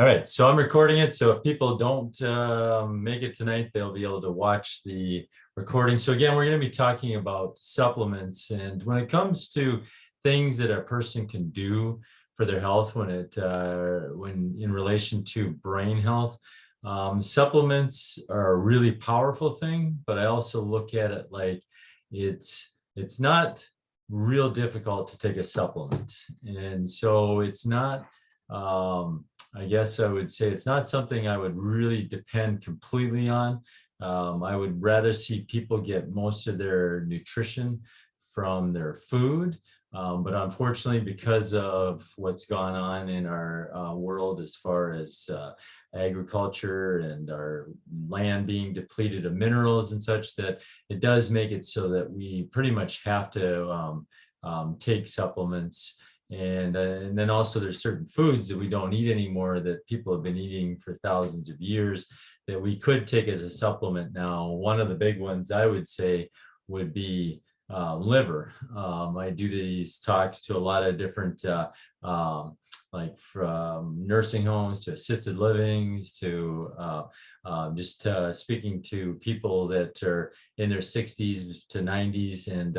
All right, so I'm recording it. So if people don't make it tonight, they'll be able to watch the recording. So again, we're going to be talking about supplements, and when it comes to things that a person can do for their health, when in relation to brain health, supplements are a really powerful thing. But I also look at it like it's not real difficult to take a supplement, and so it's not. I guess I would say it's not something I would really depend completely on. I would rather see people get most of their nutrition from their food. But unfortunately, because of what's gone on in our world as far as agriculture and our land being depleted of minerals and such, that it does make it so that we pretty much have to take supplements. And then also there's certain foods that we don't eat anymore that people have been eating for thousands of years that we could take as a supplement now. One of the big ones I would say would be liver. I do these talks to a lot of different, like from nursing homes to assisted livings to just speaking to people that are in their 60s to 90s. And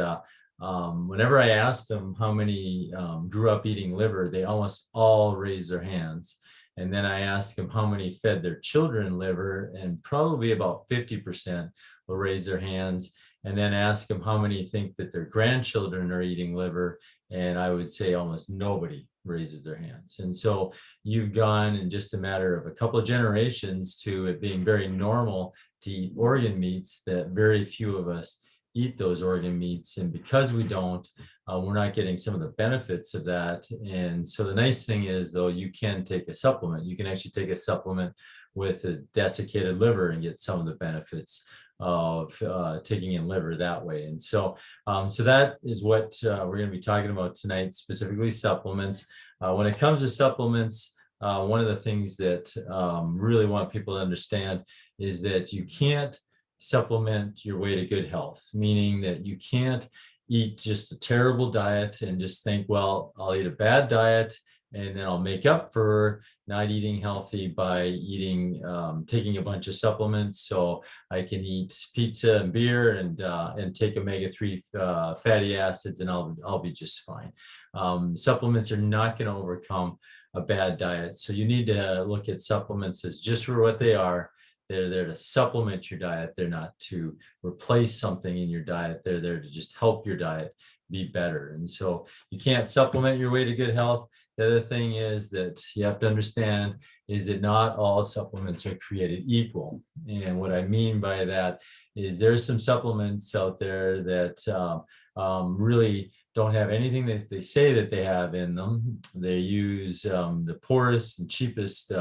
whenever I asked them how many grew up eating liver, they almost all raised their hands. And then I asked them how many fed their children liver, and probably about 50% will raise their hands. And then ask them how many think that their grandchildren are eating liver, and I would say almost nobody raises their hands. And so you've gone in just a matter of a couple of generations to it being very normal to eat organ meats, that very few of us eat those organ meats. And because we don't, we're not getting some of the benefits of that. And so the nice thing is, though, you can take a supplement. You can actually take a supplement with a desiccated liver and get some of the benefits of taking in liver that way. And so so that is what we're going to be talking about tonight, specifically supplements. When it comes to supplements, one of the things that really want people to understand is that you can't supplement your way to good health, meaning that you can't eat just a terrible diet and just think, well, I'll eat a bad diet and then I'll make up for not eating healthy by eating, taking a bunch of supplements. So I can eat pizza and beer and take omega-3 fatty acids, and I'll be just fine. Supplements are not going to overcome a bad diet. So you need to look at supplements as just for what they are. They're there to supplement your diet. They're not to replace something in your diet. They're there to just help your diet be better. And so you can't supplement your way to good health. The other thing is that you have to understand is that not all supplements are created equal. And what I mean by that is there's some supplements out there that really don't have anything that they say that they have in them. They use the poorest and cheapest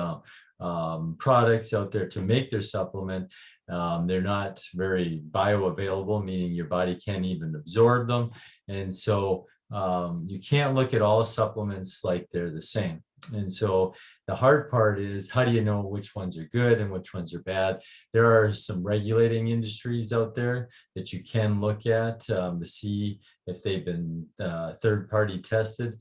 products out there to make their supplement. They're not very bioavailable, meaning your body can't even absorb them. And so you can't look at all supplements like they're the same. And so the hard part is, how do you know which ones are good and which ones are bad? There are some regulating industries out there that you can look at to see if they've been third-party tested.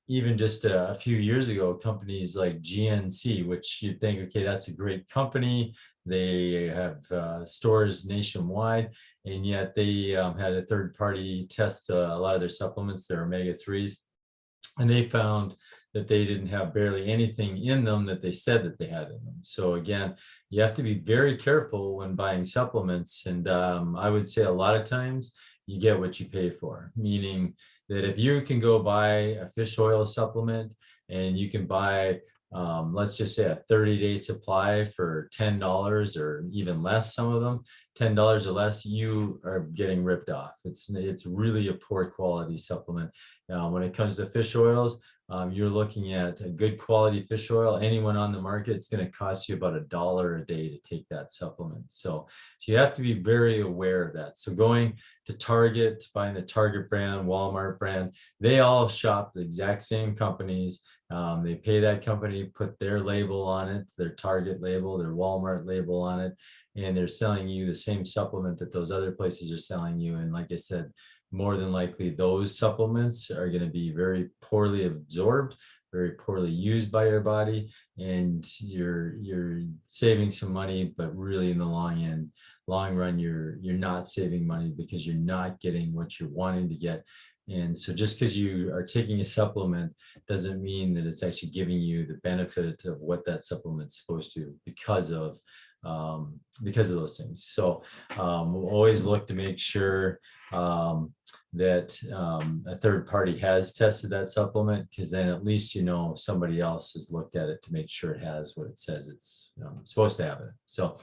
Even just a few years ago, companies like GNC, which you'd think, okay, that's a great company. They have stores nationwide, and yet they had a third party test a lot of their supplements, their omega-3s, and they found that they didn't have barely anything in them that they said that they had in them. So again, you have to be very careful when buying supplements. And I would say a lot of times you get what you pay for, meaning that if you can go buy a fish oil supplement and you can buy, let's just say, a 30-day supply for $10 or even less, some of them, $10 or less, you are getting ripped off. It's really a poor quality supplement. When it comes to fish oils, you're looking at a good quality fish oil. Anyone on the market, it's going to cost you about $1 a day to take that supplement. So you have to be very aware of that. So going to Target, buying the Target brand, Walmart brand, they all shop the exact same companies. They pay that company, put their label on it, their Target label, their Walmart label on it, and they're selling you the same supplement that those other places are selling you. And like I said, more than likely those supplements are going to be very poorly absorbed very poorly used by your body, and you're saving some money, but really in the long run, you're not saving money because you're not getting what you're wanting to get. And so just because you are taking a supplement doesn't mean that it's actually giving you the benefit of what that supplement's supposed to, because of those things. So we'll always look to make sure that a third party has tested that supplement, because then at least somebody else has looked at it to make sure it has what it says it's supposed to have it. So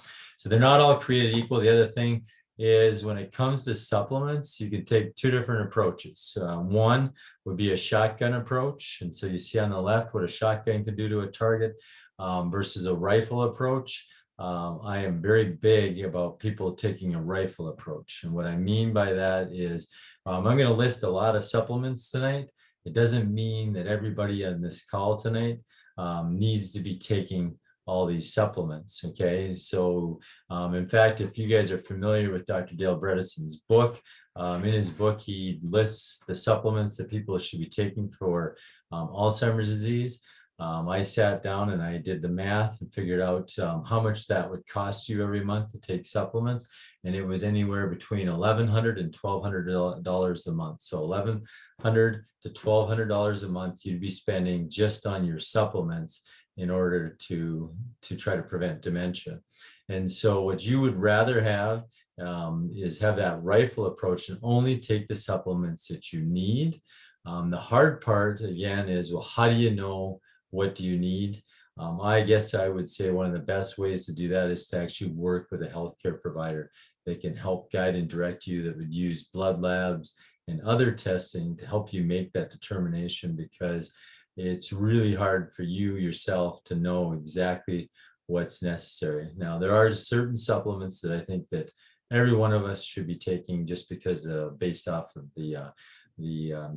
they're not all created equal. The other thing is, when it comes to supplements, you can take two different approaches. One would be a shotgun approach. And so you see on the left what a shotgun can do to a target versus a rifle approach. I am very big about people taking a rifle approach. And what I mean by that is I'm going to list a lot of supplements tonight. It doesn't mean that everybody on this call tonight needs to be taking all these supplements. Okay. So in fact, if you guys are familiar with Dr. Dale Bredeson's book, in his book, he lists the supplements that people should be taking for Alzheimer's disease. I sat down and I did the math and figured out how much that would cost you every month to take supplements. And it was anywhere between $1,100 and $1,200 a month. So $1,100 to $1,200 a month you'd be spending just on your supplements in order to try to prevent dementia. And so what you would rather have is have that rifle approach and only take the supplements that you need. The hard part, again, is, well, how do you know what do you need? I guess I would say one of the best ways to do that is to actually work with a healthcare provider that can help guide and direct you, that would use blood labs and other testing to help you make that determination, because it's really hard for you yourself to know exactly what's necessary. Now, there are certain supplements that I think that every one of us should be taking, just because based off of the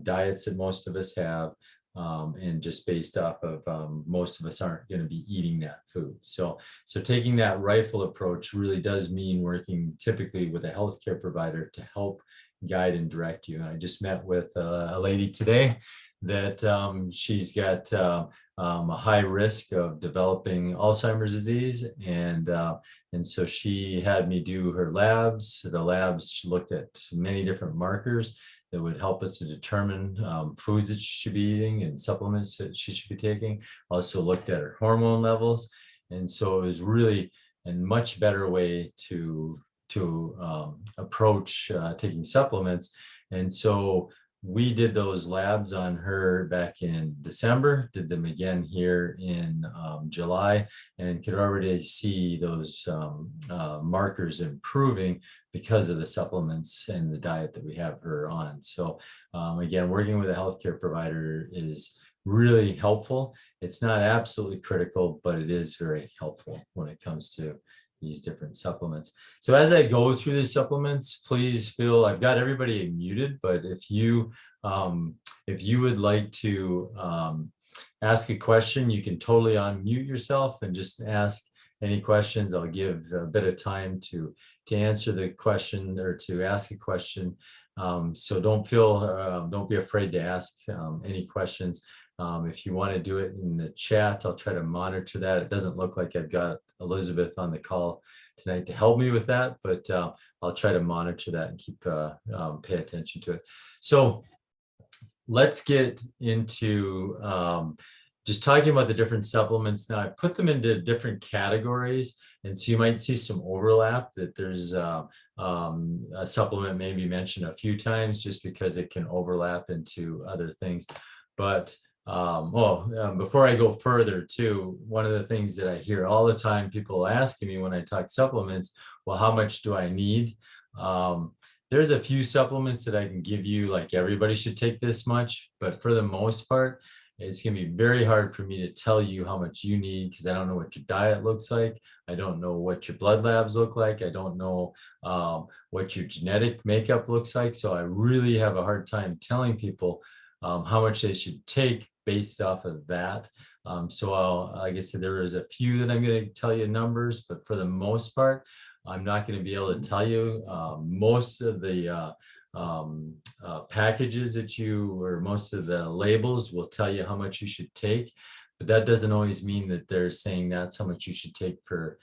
diets that most of us have, and just based off of most of us aren't going to be eating that food. So taking that rifle approach really does mean working typically with a healthcare provider to help guide and direct you. I just met with a lady today that she's got a high risk of developing Alzheimer's disease, and so she had me do her labs. The labs, she looked at many different markers that would help us to determine foods that she should be eating and supplements that she should be taking. Also looked at her hormone levels, and so it was really a much better way to approach taking supplements. And so we did those labs on her back in December, did them again here in July, and could already see those markers improving because of the supplements and the diet that we have her on. So again, working with a healthcare provider is really helpful. It's not absolutely critical, but it is very helpful when it comes to these different supplements. So as I go through the supplements, please feel, I've got everybody muted, but if you would like to ask a question, you can totally unmute yourself and just ask any questions. I'll give a bit of time to answer the question or to ask a question. So don't be afraid to ask any questions. If you want to do it in the chat, I'll try to monitor that. It doesn't look like I've got Elizabeth on the call tonight to help me with that, but I'll try to monitor that and keep pay attention to it. So let's get into just talking about the different supplements. Now, I put them into different categories, and so you might see some overlap, that there's a supplement maybe mentioned a few times just because it can overlap into other things. But before I go further too, one of the things that I hear all the time, people asking me when I talk supplements, well, how much do I need? There's a few supplements that I can give you, like everybody should take this much, but for the most part, it's going to be very hard for me to tell you how much you need, because I don't know what your diet looks like. I don't know what your blood labs look like. I don't know what your genetic makeup looks like. So I really have a hard time telling people how much they should take based off of that. Like I said, there is a few that I'm going to tell you numbers, but for the most part, I'm not going to be able to tell you. Most of the packages that or most of the labels will tell you how much you should take, but that doesn't always mean that they're saying that's how much you should take for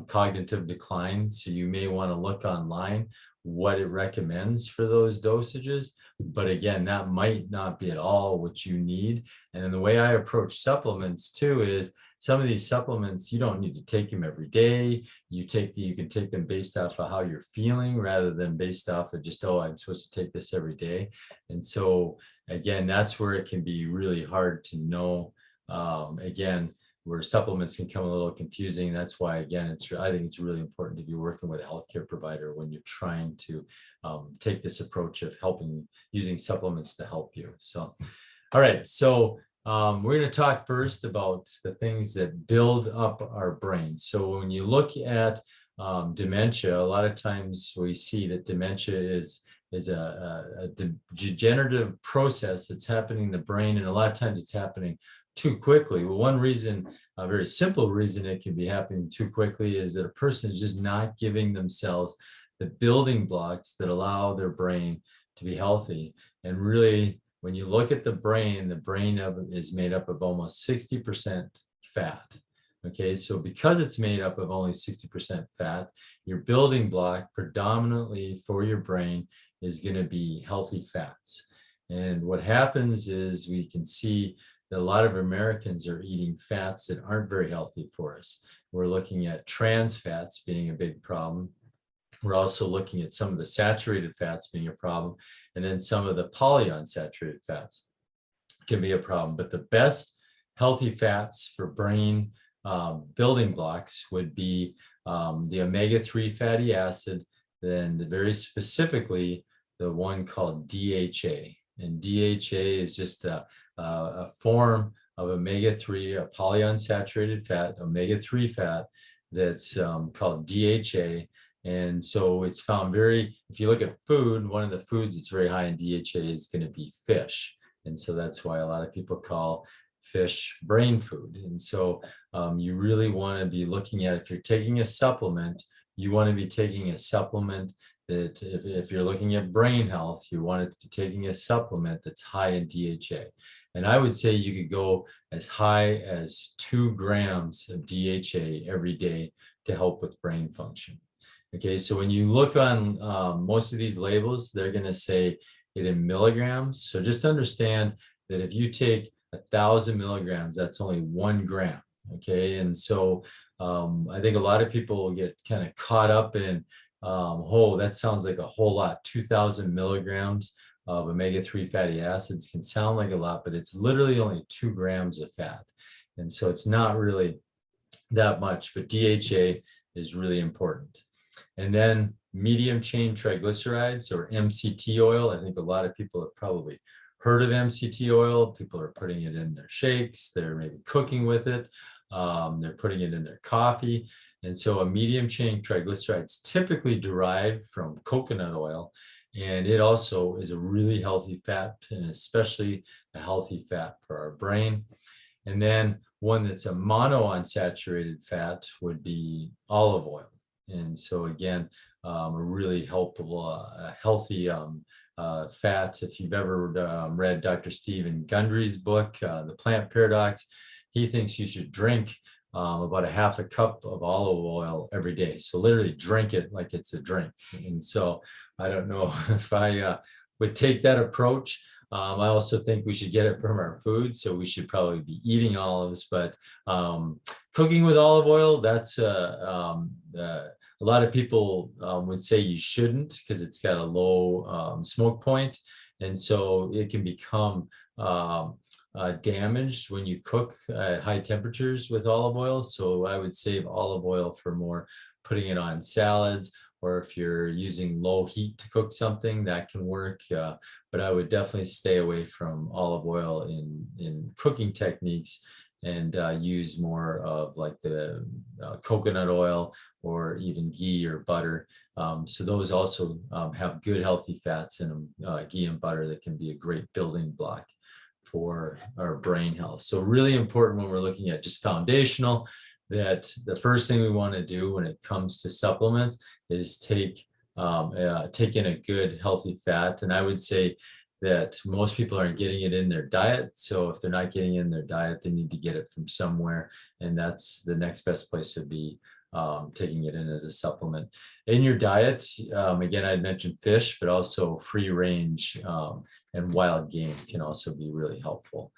cognitive decline. So you may want to look online what it recommends for those dosages. But again, that might not be at all what you need. And then the way I approach supplements too is some of these supplements, you don't need to take them every day. You can take them based off of how you're feeling rather than based off of just, oh, I'm supposed to take this every day. And so again, that's where it can be really hard to know. Again, where supplements can come a little confusing. That's why, again, I think it's really important to be working with a healthcare provider when you're trying to take this approach of using supplements to help you. So, all right. So we're going to talk first about the things that build up our brain. So when you look at dementia, a lot of times we see that dementia is a degenerative process that's happening in the brain, and a lot of times it's happening too quickly. Well, one reason, a very simple reason it can be happening too quickly is that a person is just not giving themselves the building blocks that allow their brain to be healthy. And really, when you look at the brain is made up of almost 60% fat. Okay, so because it's made up of only 60% fat, your building block predominantly for your brain is going to be healthy fats. And what happens is we can see that a lot of Americans are eating fats that aren't very healthy for us. We're looking at trans fats being a big problem. We're also looking at some of the saturated fats being a problem, and then some of the polyunsaturated fats can be a problem. But the best healthy fats for brain building blocks would be the omega-3 fatty acid, then very specifically the one called DHA. And DHA is just a form of omega-3, a polyunsaturated fat, omega-3 fat that's called DHA. And so it's found if you look at food, one of the foods that's very high in DHA is going to be fish. And so that's why a lot of people call fish brain food. And so you really want to be looking at, if you're taking a supplement, you want to be taking a supplement that if you're looking at brain health, you want to be taking a supplement that's high in DHA. And I would say you could go as high as 2 grams of DHA every day to help with brain function. Okay, so when you look on most of these labels, they're going to say it in milligrams. So just understand that if you take 1,000 milligrams, that's only 1 gram. Okay, and so I think a lot of people get kind of caught up in, oh, that sounds like a whole lot. 2,000 milligrams of omega-3 fatty acids can sound like a lot, but it's literally only 2 grams of fat. And so it's not really that much, but DHA is really important. And then medium chain triglycerides, or MCT oil. I think a lot of people have probably heard of MCT oil. People are putting it in their shakes. They're maybe cooking with it. They're putting it in their coffee. And so a medium chain triglyceride is typically derived from coconut oil. And it also is a really healthy fat, and especially a healthy fat for our brain. And then one that's a monounsaturated fat would be olive oil. And so again, a really helpful, healthy fat. If you've ever read Dr. Stephen Gundry's book, The Plant Paradox, he thinks you should drink about a half a cup of olive oil every day. So literally drink it like it's a drink. And so I don't know if I would take that approach. I also think we should get it from our food. So we should probably be eating olives, but cooking with olive oil, that's a lot of people would say you shouldn't because it's got a low smoke point. And so it can become damaged when you cook at high temperatures with olive oil. So I would save olive oil for more putting it on salads, or if you're using low heat to cook something, that can work. But I would definitely stay away from olive oil in cooking techniques, and use more of like the coconut oil or even ghee or butter. So those also have good healthy fats in them, ghee and butter, that can be a great building block for our brain health. So really important when we're looking at just foundational, that the first thing we want to do when it comes to supplements is take take in a good healthy fat. And I would say that most people aren't getting it in their diet. So if they're not getting it in their diet, they need to get it from somewhere. And that's the next best place would be taking it in as a supplement. In your diet, again, I'd mentioned fish, but also free range and wild game can also be really helpful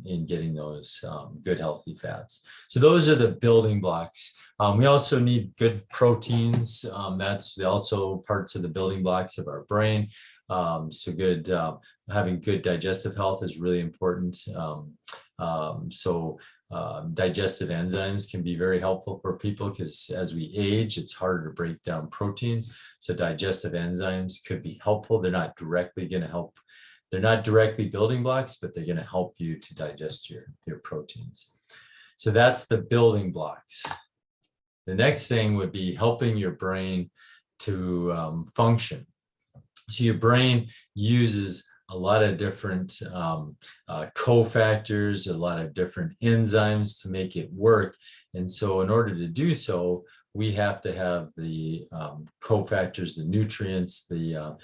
in getting those good healthy fats. So those are the building blocks. We also need good proteins. That's also parts of the building blocks of our brain. So having good digestive health is really important. Digestive enzymes can be very helpful for people because as we age, it's harder to break down proteins. So digestive enzymes could be helpful. They're not directly going to help. They're not directly building blocks, but they're going to help you to digest your proteins. So that's the building blocks. The next thing would be helping your brain to function. So your brain uses a lot of different cofactors, a lot of different enzymes to make it work. And so in order to do so, we have to have the cofactors, the nutrients, the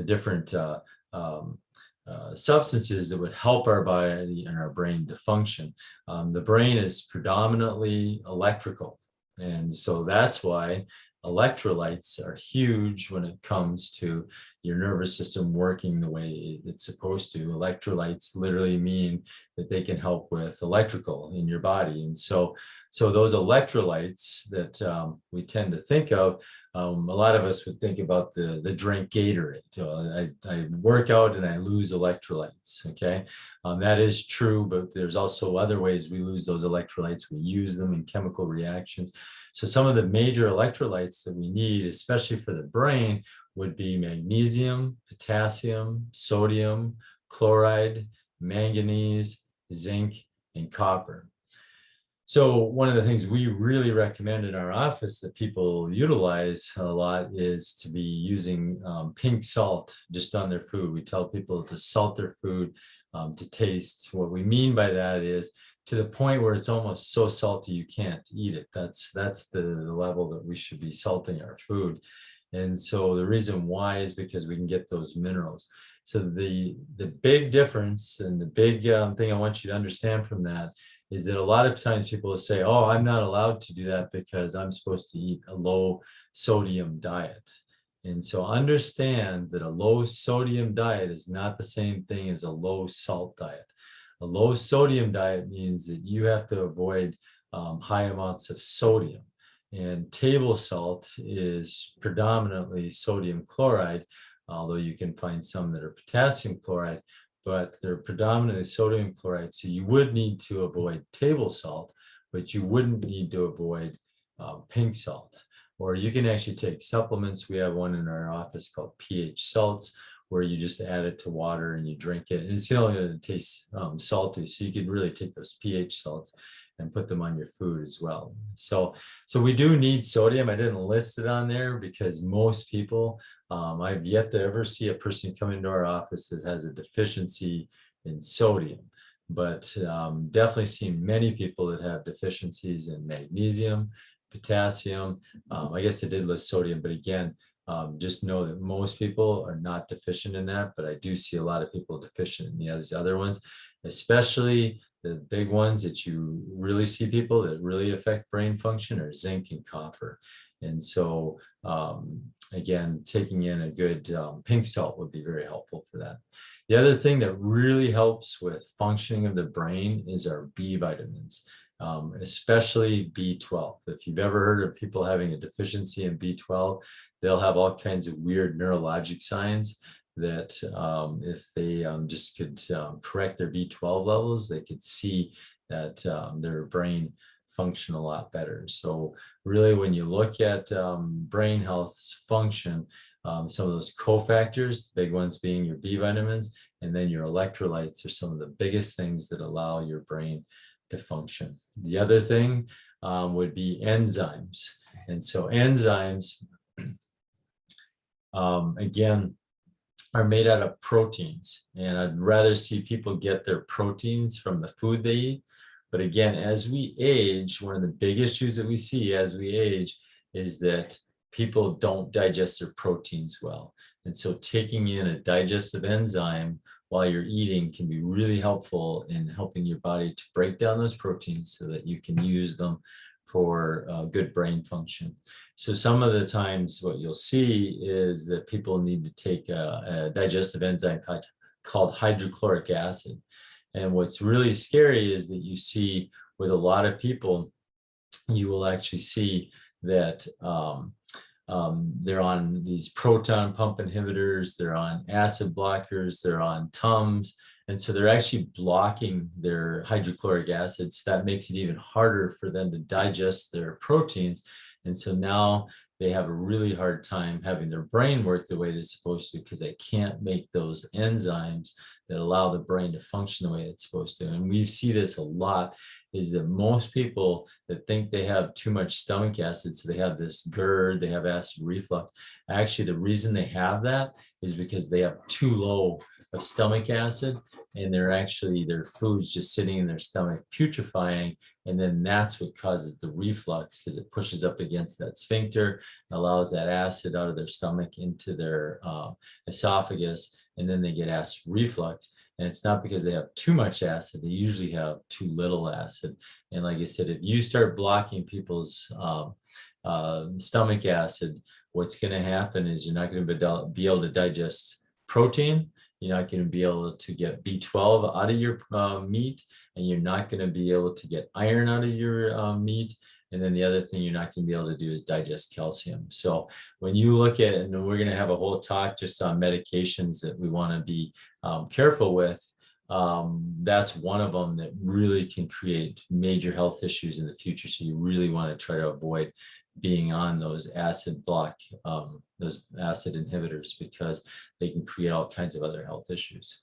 different substances that would help our body and our brain to function. The brain is predominantly electrical. And so that's why electrolytes are huge when it comes to your nervous system working the way it's supposed to. Electrolytes literally mean that they can help with electrical in your body. And so those electrolytes that we tend to think of, a lot of us would think about the drink Gatorade. I work out and I lose electrolytes, okay? That is true, but there's also other ways we lose those electrolytes. We use them in chemical reactions. So some of the major electrolytes that we need, especially for the brain, would be magnesium, potassium, sodium, chloride, manganese, zinc, and copper. So one of the things we really recommend in our office that people utilize a lot is to be using pink salt just on their food. We tell people to salt their food to taste. What we mean by that is to the point where it's almost so salty you can't eat it. That's the level that we should be salting our food. And so the reason why is because we can get those minerals. So the big difference and the big thing I want you to understand from that is that a lot of times people will say, oh, I'm not allowed to do that because I'm supposed to eat a low sodium diet. And so understand that a low sodium diet is not the same thing as a low salt diet. A low sodium diet means that you have to avoid high amounts of sodium. And table salt is predominantly sodium chloride, although you can find some that are potassium chloride, but they're predominantly sodium chloride. So you would need to avoid table salt, but you wouldn't need to avoid pink salt. Or you can actually take supplements. We have one in our office called pH salts, where you just add it to water and you drink it. And it's the only one that tastes salty. So you could really take those pH salts and put them on your food as well. So we do need sodium. I didn't list it on there because most people, I've yet to ever see a person come into our office that has a deficiency in sodium, but definitely seen many people that have deficiencies in magnesium, potassium. I guess I did list sodium, but again, just know that most people are not deficient in that, but I do see a lot of people deficient in these other ones, especially the big ones that you really see people that really affect brain function are zinc and copper. And so, again, taking in a good pink salt would be very helpful for that. The other thing that really helps with functioning of the brain is our B vitamins. Especially B12. If you've ever heard of people having a deficiency in B12, they'll have all kinds of weird neurologic signs that if they just could correct their B12 levels, they could see that their brain function a lot better. So really, when you look at brain health function, some of those cofactors, the big ones being your B vitamins, and then your electrolytes are some of the biggest things that allow your brain to function. The other thing would be enzymes. And so enzymes, again, are made out of proteins. And I'd rather see people get their proteins from the food they eat. But again, as we age, one of the big issues that we see as we age is that people don't digest their proteins well. And so taking in a digestive enzyme while you're eating can be really helpful in helping your body to break down those proteins so that you can use them for good brain function. So some of the times what you'll see is that people need to take a digestive enzyme called hydrochloric acid. And what's really scary is that you see with a lot of people, you will actually see that they're on these proton pump inhibitors, they're on acid blockers, they're on TUMS, and so they're actually blocking their hydrochloric acid. So that makes it even harder for them to digest their proteins. And so now they have a really hard time having their brain work the way they're supposed to, because they can't make those enzymes that allow the brain to function the way it's supposed to. And we see this a lot, is that most people that think they have too much stomach acid, so they have this GERD, they have acid reflux, actually the reason they have that is because they have too low of stomach acid, and they're actually, their food's just sitting in their stomach putrefying, and then that's what causes the reflux, because it pushes up against that sphincter, allows that acid out of their stomach into their esophagus, and then they get acid reflux. And it's not because they have too much acid, they usually have too little acid. And like I said, if you start blocking people's stomach acid, what's going to happen is you're not going to be able to digest protein. You're not going to be able to get B12 out of your meat, and you're not going to be able to get iron out of your meat. And then the other thing you're not going to be able to do is digest calcium. So when you look at, and we're going to have a whole talk just on medications that we want to be careful with, that's one of them that really can create major health issues in the future. So you really want to try to avoid being on those acid inhibitors, because they can create all kinds of other health issues.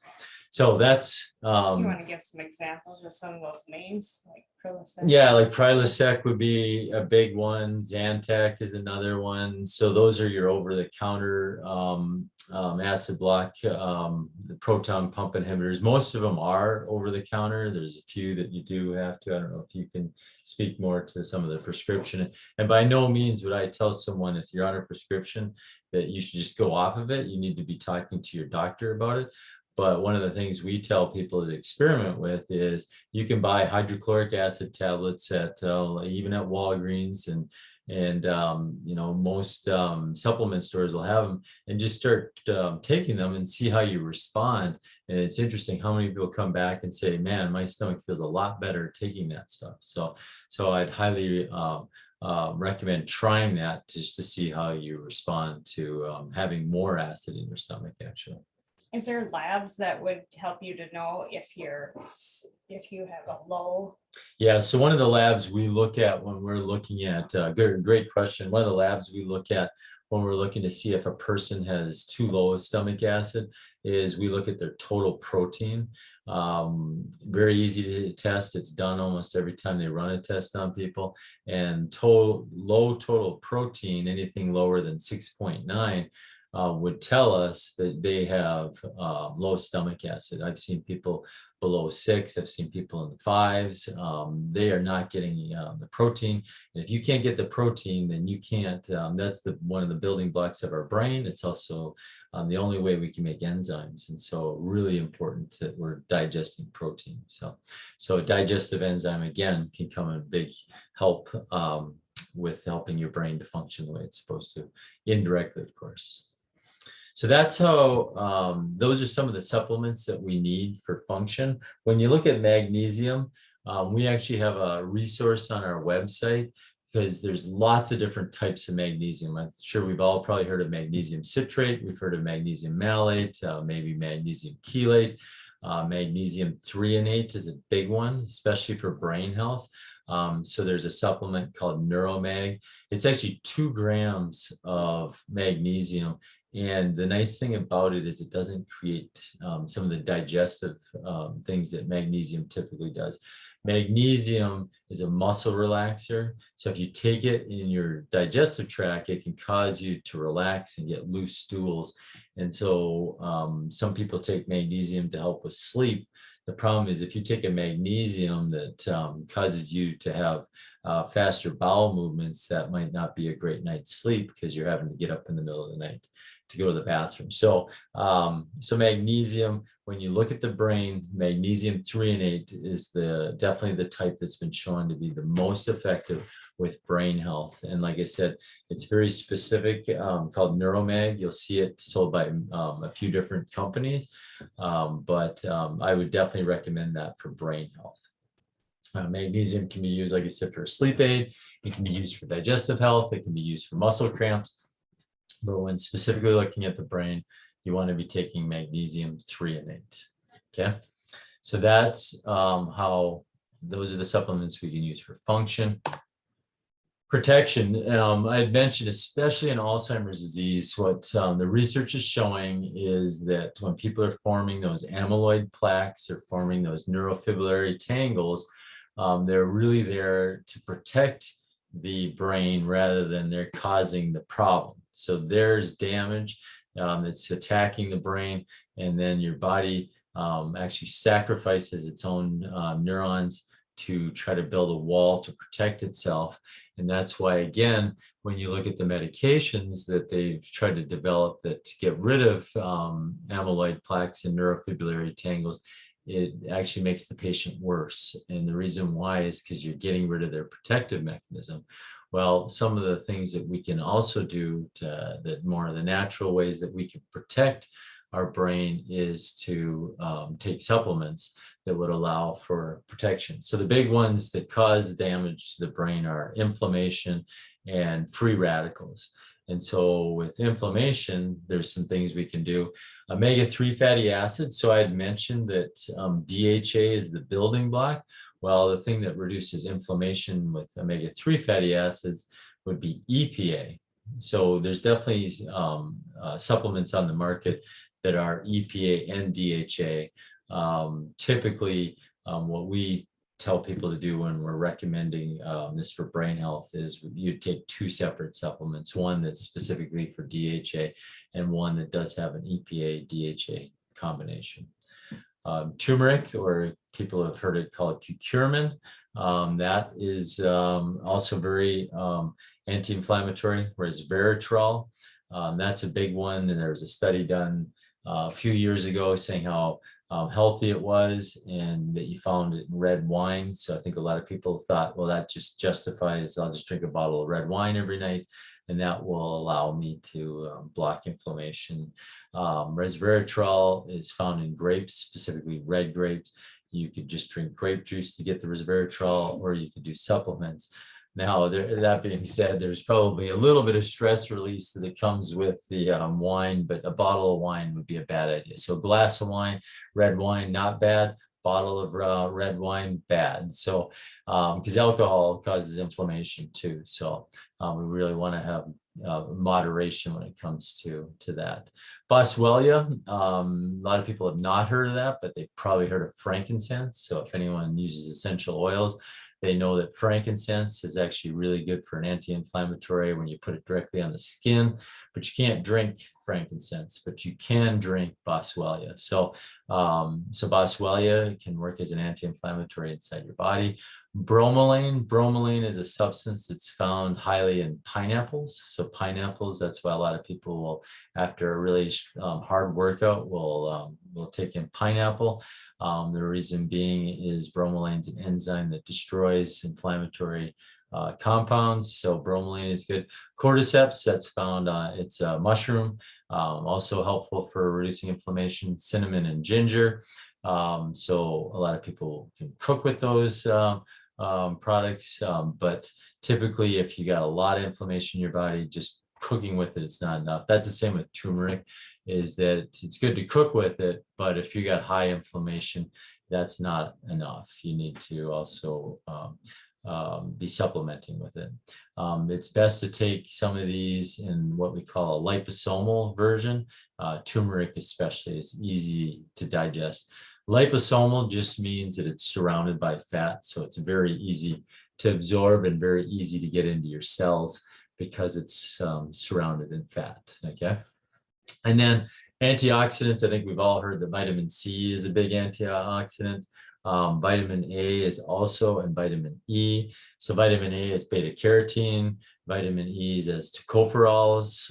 So that's So you want to give some examples of some of those names, like Prilosec? Yeah, like Prilosec would be a big one. Zantac is another one. So those are your over-the-counter acid block, the proton pump inhibitors. Most of them are over-the-counter. There's a few that you do have to. I don't know if you can speak more to some of the prescription. And by no means would I tell someone, if you're on a prescription, that you should just go off of it. You need to be talking to your doctor about it. But one of the things we tell people to experiment with is you can buy hydrochloric acid tablets at even at Walgreens, and you know, most supplement stores will have them, and just start taking them and see how you respond. And it's interesting how many people come back and say, man, my stomach feels a lot better taking that stuff. So I'd highly recommend trying that, just to see how you respond to having more acid in your stomach, actually. Is there labs that would help you to know if you have a low? Yeah, so one of the labs we look at when we're looking at, great question. One of the labs we look at when we're looking to see if a person has too low of stomach acid is we look at their total protein. Very easy to test. It's done almost every time they run a test on people. And low total protein, anything lower than 6.9, would tell us that they have low stomach acid. I've seen people below 6. I've seen people in the 5s. They are not getting the protein. And if you can't get the protein, then you can't. That's one of the building blocks of our brain. It's also the only way we can make enzymes. And so really important that we're digesting protein. So a digestive enzyme, again, can come in big help with helping your brain to function the way it's supposed to, indirectly, of course. So that's how, those are some of the supplements that we need for function. When you look at magnesium, we actually have a resource on our website, because there's lots of different types of magnesium. I'm sure we've all probably heard of magnesium citrate. We've heard of magnesium malate, maybe magnesium chelate. Magnesium threonate is a big one, especially for brain health. So there's a supplement called Neuromag. It's actually 2 grams of magnesium. And the nice thing about it is it doesn't create some of the digestive things that magnesium typically does. Magnesium is a muscle relaxer. So if you take it in your digestive tract, it can cause you to relax and get loose stools. And so some people take magnesium to help with sleep. The problem is if you take a magnesium that causes you to have faster bowel movements, that might not be a great night's sleep because you're having to get up in the middle of the night to go to the bathroom. So, so magnesium, when you look at the brain, magnesium threonate is definitely the type that's been shown to be the most effective with brain health. And like I said, it's very specific, called Neuromag. You'll see it sold by a few different companies, but I would definitely recommend that for brain health. Magnesium can be used, like I said, for a sleep aid. It can be used for digestive health. It can be used for muscle cramps. But when specifically looking at the brain, you want to be taking magnesium threonate. Okay, so that's how those are the supplements we can use for function. Protection, I had mentioned, especially in Alzheimer's disease, what the research is showing is that when people are forming those amyloid plaques or forming those neurofibrillary tangles, they're really there to protect the brain rather than they're causing the problem. So there's damage that's attacking the brain, and then your body actually sacrifices its own neurons to try to build a wall to protect itself. And that's why, again, when you look at the medications that they've tried to develop that to get rid of amyloid plaques and neurofibrillary tangles, it actually makes the patient worse. And the reason why is because you're getting rid of their protective mechanism. Well, some of the things that we can also do that more of the natural ways that we can protect our brain is to take supplements that would allow for protection. So the big ones that cause damage to the brain are inflammation and free radicals. And so with inflammation, there's some things we can do. Omega-3 fatty acids. So I had mentioned that DHA is the building block. Well, the thing that reduces inflammation with omega-3 fatty acids would be EPA. So there's definitely supplements on the market that are EPA and DHA. Typically, what we tell people to do when we're recommending this for brain health is you take two separate supplements, one that's specifically for DHA and one that does have an EPA DHA combination. Turmeric, or people have heard it called curcumin, that is also very anti-inflammatory, whereas resveratrol, that's a big one. And there was a study done a few years ago saying how healthy it was, and that you found it in red wine. So I think a lot of people thought, well, that just justifies, I'll just drink a bottle of red wine every night, and that will allow me to block inflammation. Resveratrol is found in grapes, specifically red grapes. You could just drink grape juice to get the resveratrol, or you could do supplements. Now, that being said, there's probably a little bit of stress release that comes with the wine, but a bottle of wine would be a bad idea. So a glass of wine, red wine, not bad. Bottle of red wine, bad. So because alcohol causes inflammation too. So we really want to have moderation when it comes to that. Boswellia, a lot of people have not heard of that, but they've probably heard of frankincense. So if anyone uses essential oils, they know that frankincense is actually really good for an anti-inflammatory when you put it directly on the skin, but you can't drink frankincense, but you can drink Boswellia. So, so Boswellia can work as an anti-inflammatory inside your body. Bromelain is a substance that's found highly in pineapples. So pineapples, that's why a lot of people will, after a really hard workout, will take in pineapple. The reason being is bromelain is an enzyme that destroys inflammatory compounds. So bromelain is good. Cordyceps, that's found, it's a mushroom, also helpful for reducing inflammation. Cinnamon and ginger. So a lot of people can cook with those products, but typically if you got a lot of inflammation in your body, just cooking with it, it's not enough. That's the same with turmeric, is that it's good to cook with it, but if you got high inflammation, that's not enough. You need to also be supplementing with it. It's best to take some of these in what we call a liposomal version. Turmeric especially is easy to digest. Liposomal just means that it's surrounded by fat, so it's very easy to absorb and very easy to get into your cells because it's surrounded in fat, okay? And then Antioxidants, I think we've all heard that vitamin C is a big antioxidant. Vitamin A is also, and vitamin E. So vitamin A is beta carotene, vitamin E is tocopherols.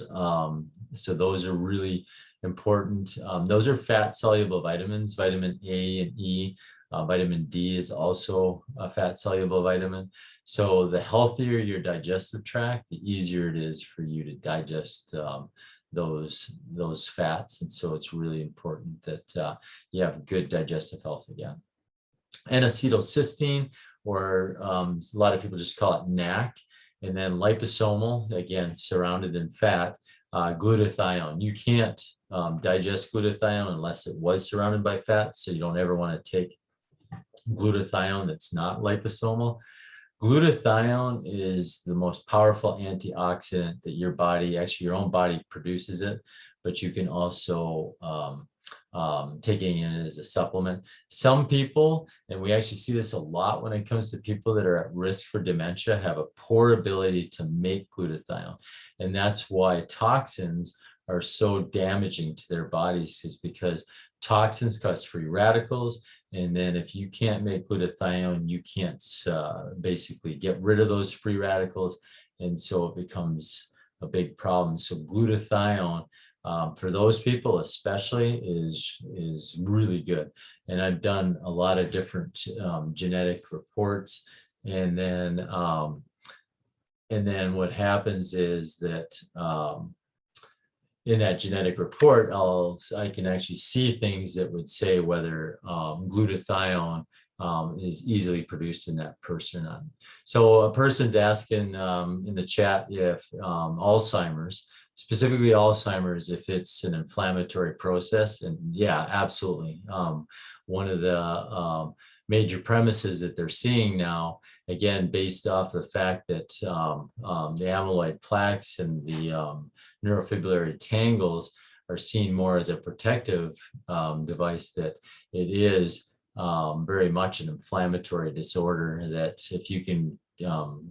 So those are really important. Those are fat soluble vitamins, vitamin A and E. Vitamin D is also a fat soluble vitamin. So the healthier your digestive tract, the easier it is for you to digest those fats. And so it's really important that you have good digestive health again. N-acetylcysteine, or a lot of people just call it NAC, and then liposomal, again, surrounded in fat, glutathione. You can't digest glutathione unless it was surrounded by fat, so you don't ever want to take glutathione that's not liposomal. Glutathione is the most powerful antioxidant that your body, actually your own body produces it, but you can also taking it as a supplement. Some people, and we actually see this a lot when it comes to people that are at risk for dementia, have a poor ability to make glutathione. And that's why toxins are so damaging to their bodies, is because toxins cause free radicals. And then if you can't make glutathione, you can't basically get rid of those free radicals. And so it becomes a big problem. So glutathione, for those people especially, is really good. And I've done a lot of different genetic reports. And then what happens is that in that genetic report, I can actually see things that would say whether glutathione is easily produced in that person or not. So a person's asking in the chat if Alzheimer's, specifically Alzheimer's, if it's an inflammatory process. And yeah, absolutely. One of the major premises that they're seeing now, again, based off the fact that the amyloid plaques and the neurofibrillary tangles are seen more as a protective device, that it is very much an inflammatory disorder, that if you can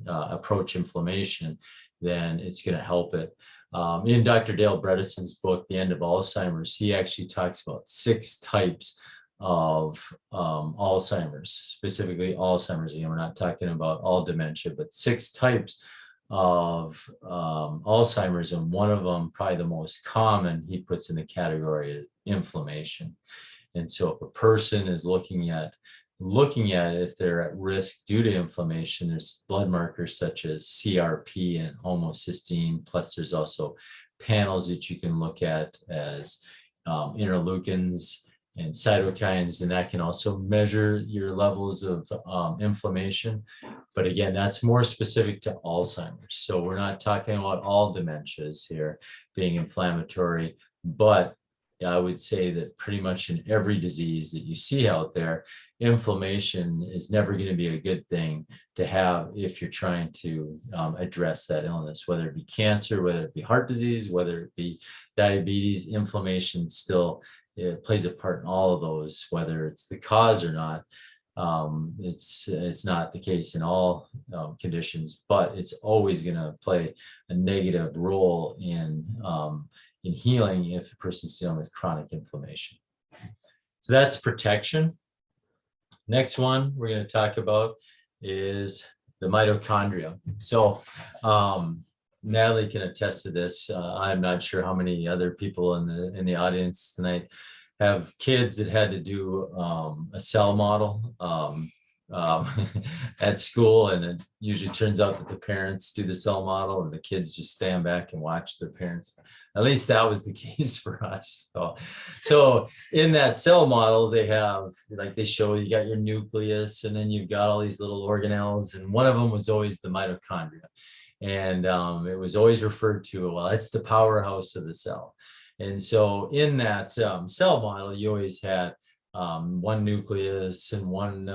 approach inflammation, then it's going to help it. In Dr. Dale Bredeson's book, The End of Alzheimer's, he actually talks about 6 types of Alzheimer's, specifically Alzheimer's. We're not talking about all dementia, but 6 types of Alzheimer's, and one of them, probably the most common, he puts in the category of inflammation. And so if a person is looking at if they're at risk due to inflammation, there's blood markers such as CRP and homocysteine, plus there's also panels that you can look at as interleukins and cytokines, and that can also measure your levels of inflammation. But again, that's more specific to Alzheimer's. So we're not talking about all dementias here being inflammatory, but I would say that pretty much in every disease that you see out there, inflammation is never going to be a good thing to have if you're trying to address that illness, whether it be cancer, whether it be heart disease, whether it be diabetes. Inflammation still, it plays a part in all of those, whether it's the cause or not. It's not the case in all conditions, but it's always going to play a negative role in healing if a person's dealing with chronic inflammation. So that's protection. Next one we're going to talk about is the mitochondria. So Natalie can attest to this. I'm not sure how many other people in the audience tonight have kids that had to do a cell model at school, and it usually turns out that the parents do the cell model and the kids just stand back and watch their parents. At least that was the case for us. So in that cell model, they have, like, they show you got your nucleus, and then you've got all these little organelles, and one of them was always the mitochondria. And it was always referred to, well, it's the powerhouse of the cell. And so in that cell model, you always had one nucleus and one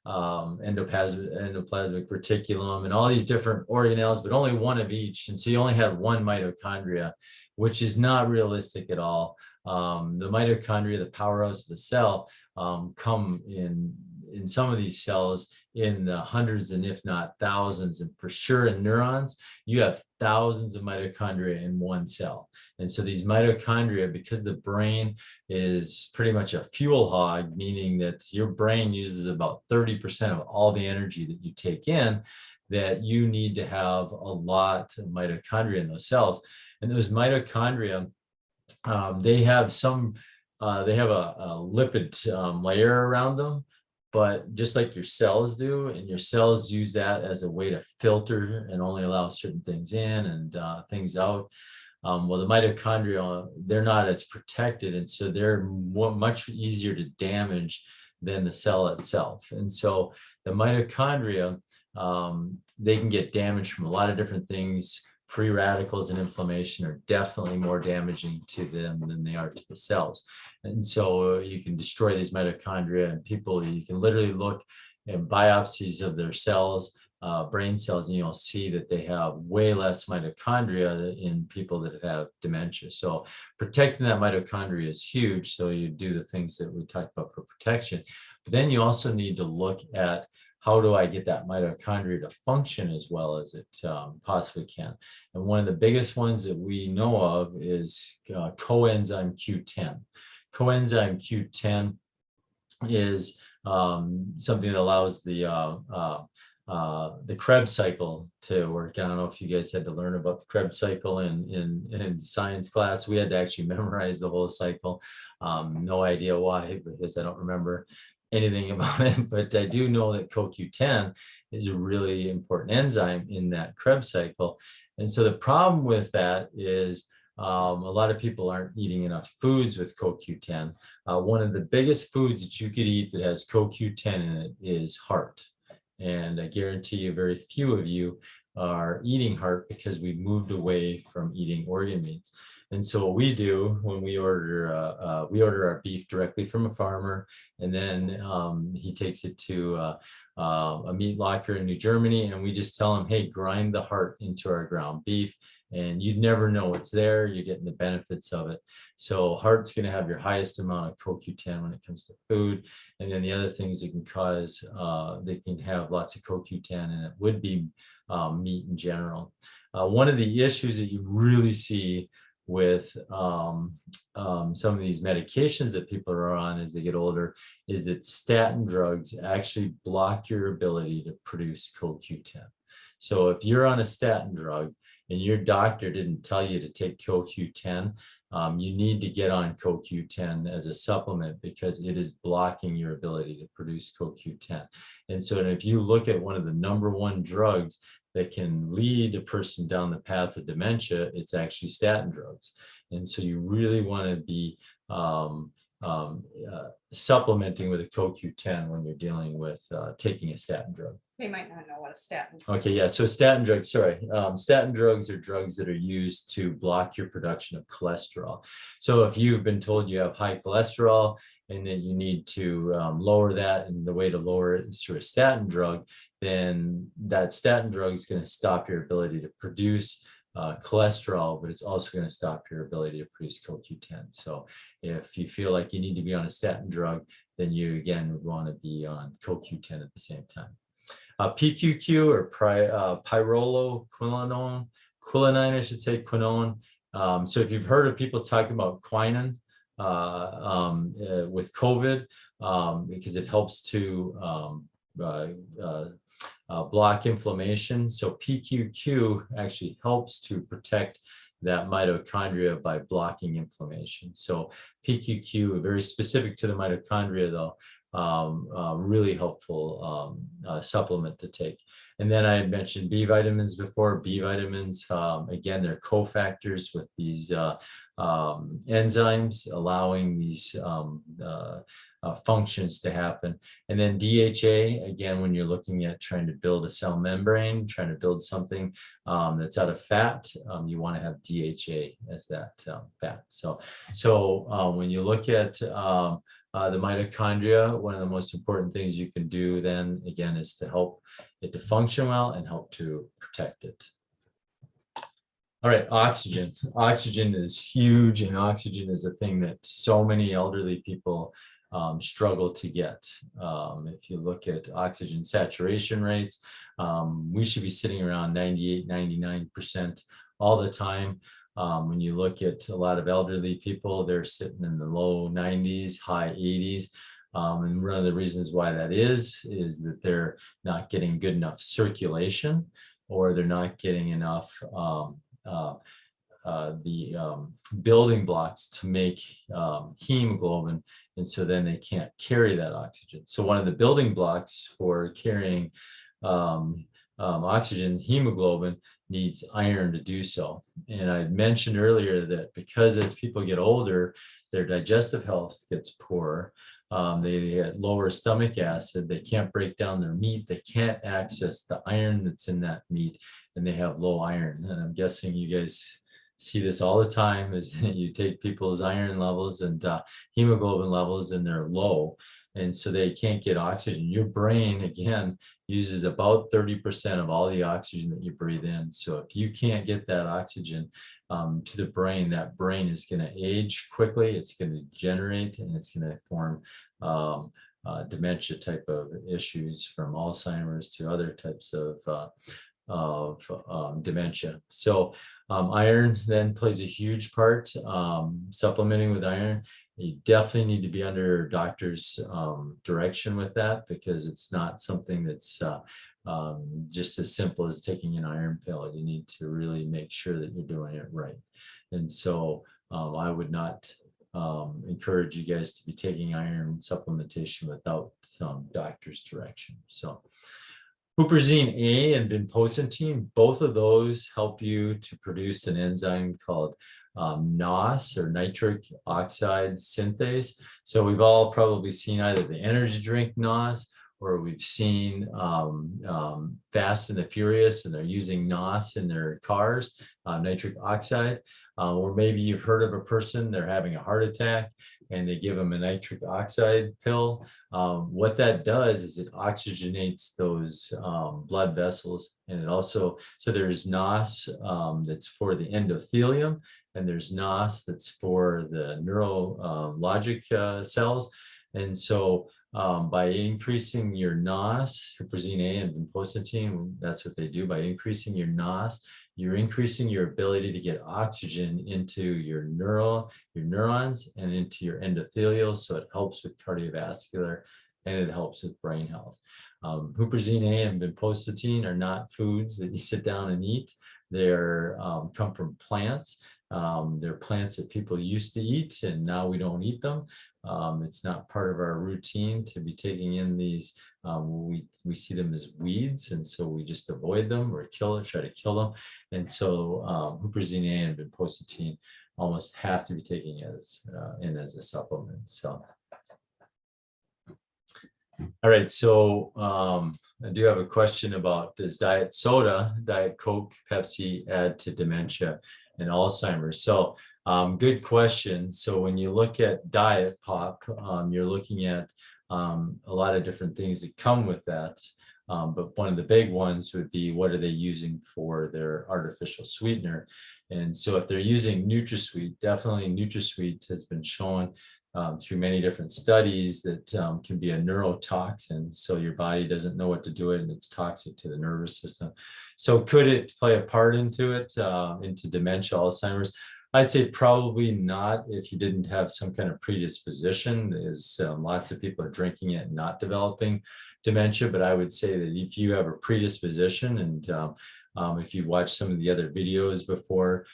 endoplasmic reticulum and all these different organelles, but only one of each. And so you only have one mitochondria, which is not realistic at all. The mitochondria, the powerhouse of the cell, come in in some of these cells in the hundreds and if not thousands, and for sure in neurons, you have thousands of mitochondria in one cell. And so these mitochondria, because the brain is pretty much a fuel hog, meaning that your brain uses about 30% of all the energy that you take in, that you need to have a lot of mitochondria in those cells. And those mitochondria, they have a lipid layer around them, but just like your cells do, and your cells use that as a way to filter and only allow certain things in and things out. Well, the mitochondria, they're not as protected, and so they're much easier to damage than the cell itself. And so the mitochondria, they can get damaged from a lot of different things. Free radicals and inflammation are definitely more damaging to them than they are to the cells. And so you can destroy these mitochondria, and people, you can literally look at biopsies of their cells, brain cells, and you'll see that they have way less mitochondria in people that have dementia. So protecting that mitochondria is huge. So you do the things that we talked about for protection, but then you also need to look at, how do I get that mitochondria to function as well as it possibly can? And one of the biggest ones that we know of is coenzyme Q10. Coenzyme Q10 is something that allows the Krebs cycle to work. I don't know if you guys had to learn about the Krebs cycle in science class. We had to actually memorize the whole cycle. No idea why, because I don't remember anything about it, but I do know that CoQ10 is a really important enzyme in that Krebs cycle. And so the problem with that is a lot of people aren't eating enough foods with CoQ10. One of the biggest foods that you could eat that has CoQ10 in it is heart. And I guarantee you very few of you are eating heart because we moved away from eating organ meats. And so what we do when we order our beef directly from a farmer, and then he takes it to a meat locker in New Germany, and we just tell him, hey, grind the heart into our ground beef, and you'd never know it's there. You're getting the benefits of it. So heart's going to have your highest amount of CoQ10 when it comes to food. And then the other things that can cause, they can have lots of CoQ10, and it would be meat in general. One of the issues that you really see with some of these medications that people are on as they get older is that statin drugs actually block your ability to produce CoQ10. So if you're on a statin drug and your doctor didn't tell you to take CoQ10, you need to get on CoQ10 as a supplement because it is blocking your ability to produce CoQ10. And so if you look at one of the #1 drugs that can lead a person down the path of dementia, it's actually statin drugs. And so you really want to be supplementing with a CoQ10 when you're dealing with taking a statin drug. They might not know what a statin is. Okay, yeah, so statin drugs, statin drugs are drugs that are used to block your production of cholesterol. So if you've been told you have high cholesterol and then you need to lower that, and the way to lower it is through a statin drug, then that statin drug is going to stop your ability to produce cholesterol, but it's also going to stop your ability to produce CoQ10. So if you feel like you need to be on a statin drug, then you again would want to be on CoQ10 at the same time. PQQ or pyrroloquinone, I should say, quinone. So if you've heard of people talking about quinine with COVID, because it helps to block inflammation. So PQQ actually helps to protect that mitochondria by blocking inflammation. So PQQ, very specific to the mitochondria though, really helpful supplement to take. And then I had mentioned B vitamins before. B vitamins, again, they're cofactors with these enzymes, allowing these functions to happen. And then DHA, again, when you're looking at trying to build a cell membrane, trying to build something that's out of fat, you want to have DHA as that fat. So when you look at the mitochondria, one of the most important things you can do then, again, is to help it to function well and help to protect it. All right, oxygen. Oxygen is huge, and oxygen is a thing that so many elderly people struggle to get. If you look at oxygen saturation rates, we should be sitting around 98, 99% all the time. When you look at a lot of elderly people, they're sitting in the low 90s, high 80s. And one of the reasons why that is that they're not getting good enough circulation, or they're not getting enough building blocks to make hemoglobin, and so then they can't carry that oxygen. So one of the building blocks for carrying oxygen, hemoglobin, needs iron to do so. And I mentioned earlier that because as people get older, their digestive health gets poorer. They get lower stomach acid, they can't break down their meat, they can't access the iron that's in that meat, and they have low iron. And I'm guessing you guys see this all the time, is you take people's iron levels and hemoglobin levels, and they're low, and so they can't get oxygen. Your brain, again, uses about 30% of all the oxygen that you breathe in. So if you can't get that oxygen to the brain, that brain is going to age quickly, it's going to degenerate, and it's going to form dementia type of issues, from Alzheimer's to other types of dementia. So iron then plays a huge part. Supplementing with iron, you definitely need to be under a doctor's direction with that, because it's not something that's just as simple as taking an iron pill. You need to really make sure that you're doing it right. And so I would not encourage you guys to be taking iron supplementation without doctor's direction. So huperzine A and vinpocetine, both of those help you to produce an enzyme called NOS, or nitric oxide synthase. So we've all probably seen either the energy drink NOS, or we've seen Fast and the Furious, and they're using NOS in their cars, nitric oxide. Or maybe you've heard of a person, they're having a heart attack, and they give them a nitric oxide pill. What that does is it oxygenates those blood vessels, and it also, so there's NOS that's for the endothelium, and there's NOS that's for the neurologic cells. And so by increasing your NOS, huperzine A and vinpocetine, that's what they do. By increasing your NOS, you're increasing your ability to get oxygen into your neurons and into your endothelial. So it helps with cardiovascular, and it helps with brain health. Huperzine A and vinpocetine are not foods that you sit down and eat. They're come from plants. They're plants that people used to eat, and now we don't eat them. It's not part of our routine to be taking in these. We see them as weeds, and so we just avoid them or try to kill them. And so huperzine A and vinpocetine almost have to be taken in as a supplement. So, all right. So I do have a question about, does diet soda, Diet Coke, Pepsi add to dementia and Alzheimer's? So good question. So when you look at diet pop, you're looking at a lot of different things that come with that. But one of the big ones would be, what are they using for their artificial sweetener? And so if they're using NutraSweet, definitely NutraSweet has been shown through many different studies that can be a neurotoxin. So your body doesn't know what to do with it, and it's toxic to the nervous system. So could it play a part into it, into dementia, Alzheimer's? I'd say probably not, if you didn't have some kind of predisposition. There's lots of people are drinking it and not developing dementia, but I would say that if you have a predisposition, and if you watch some of the other videos before,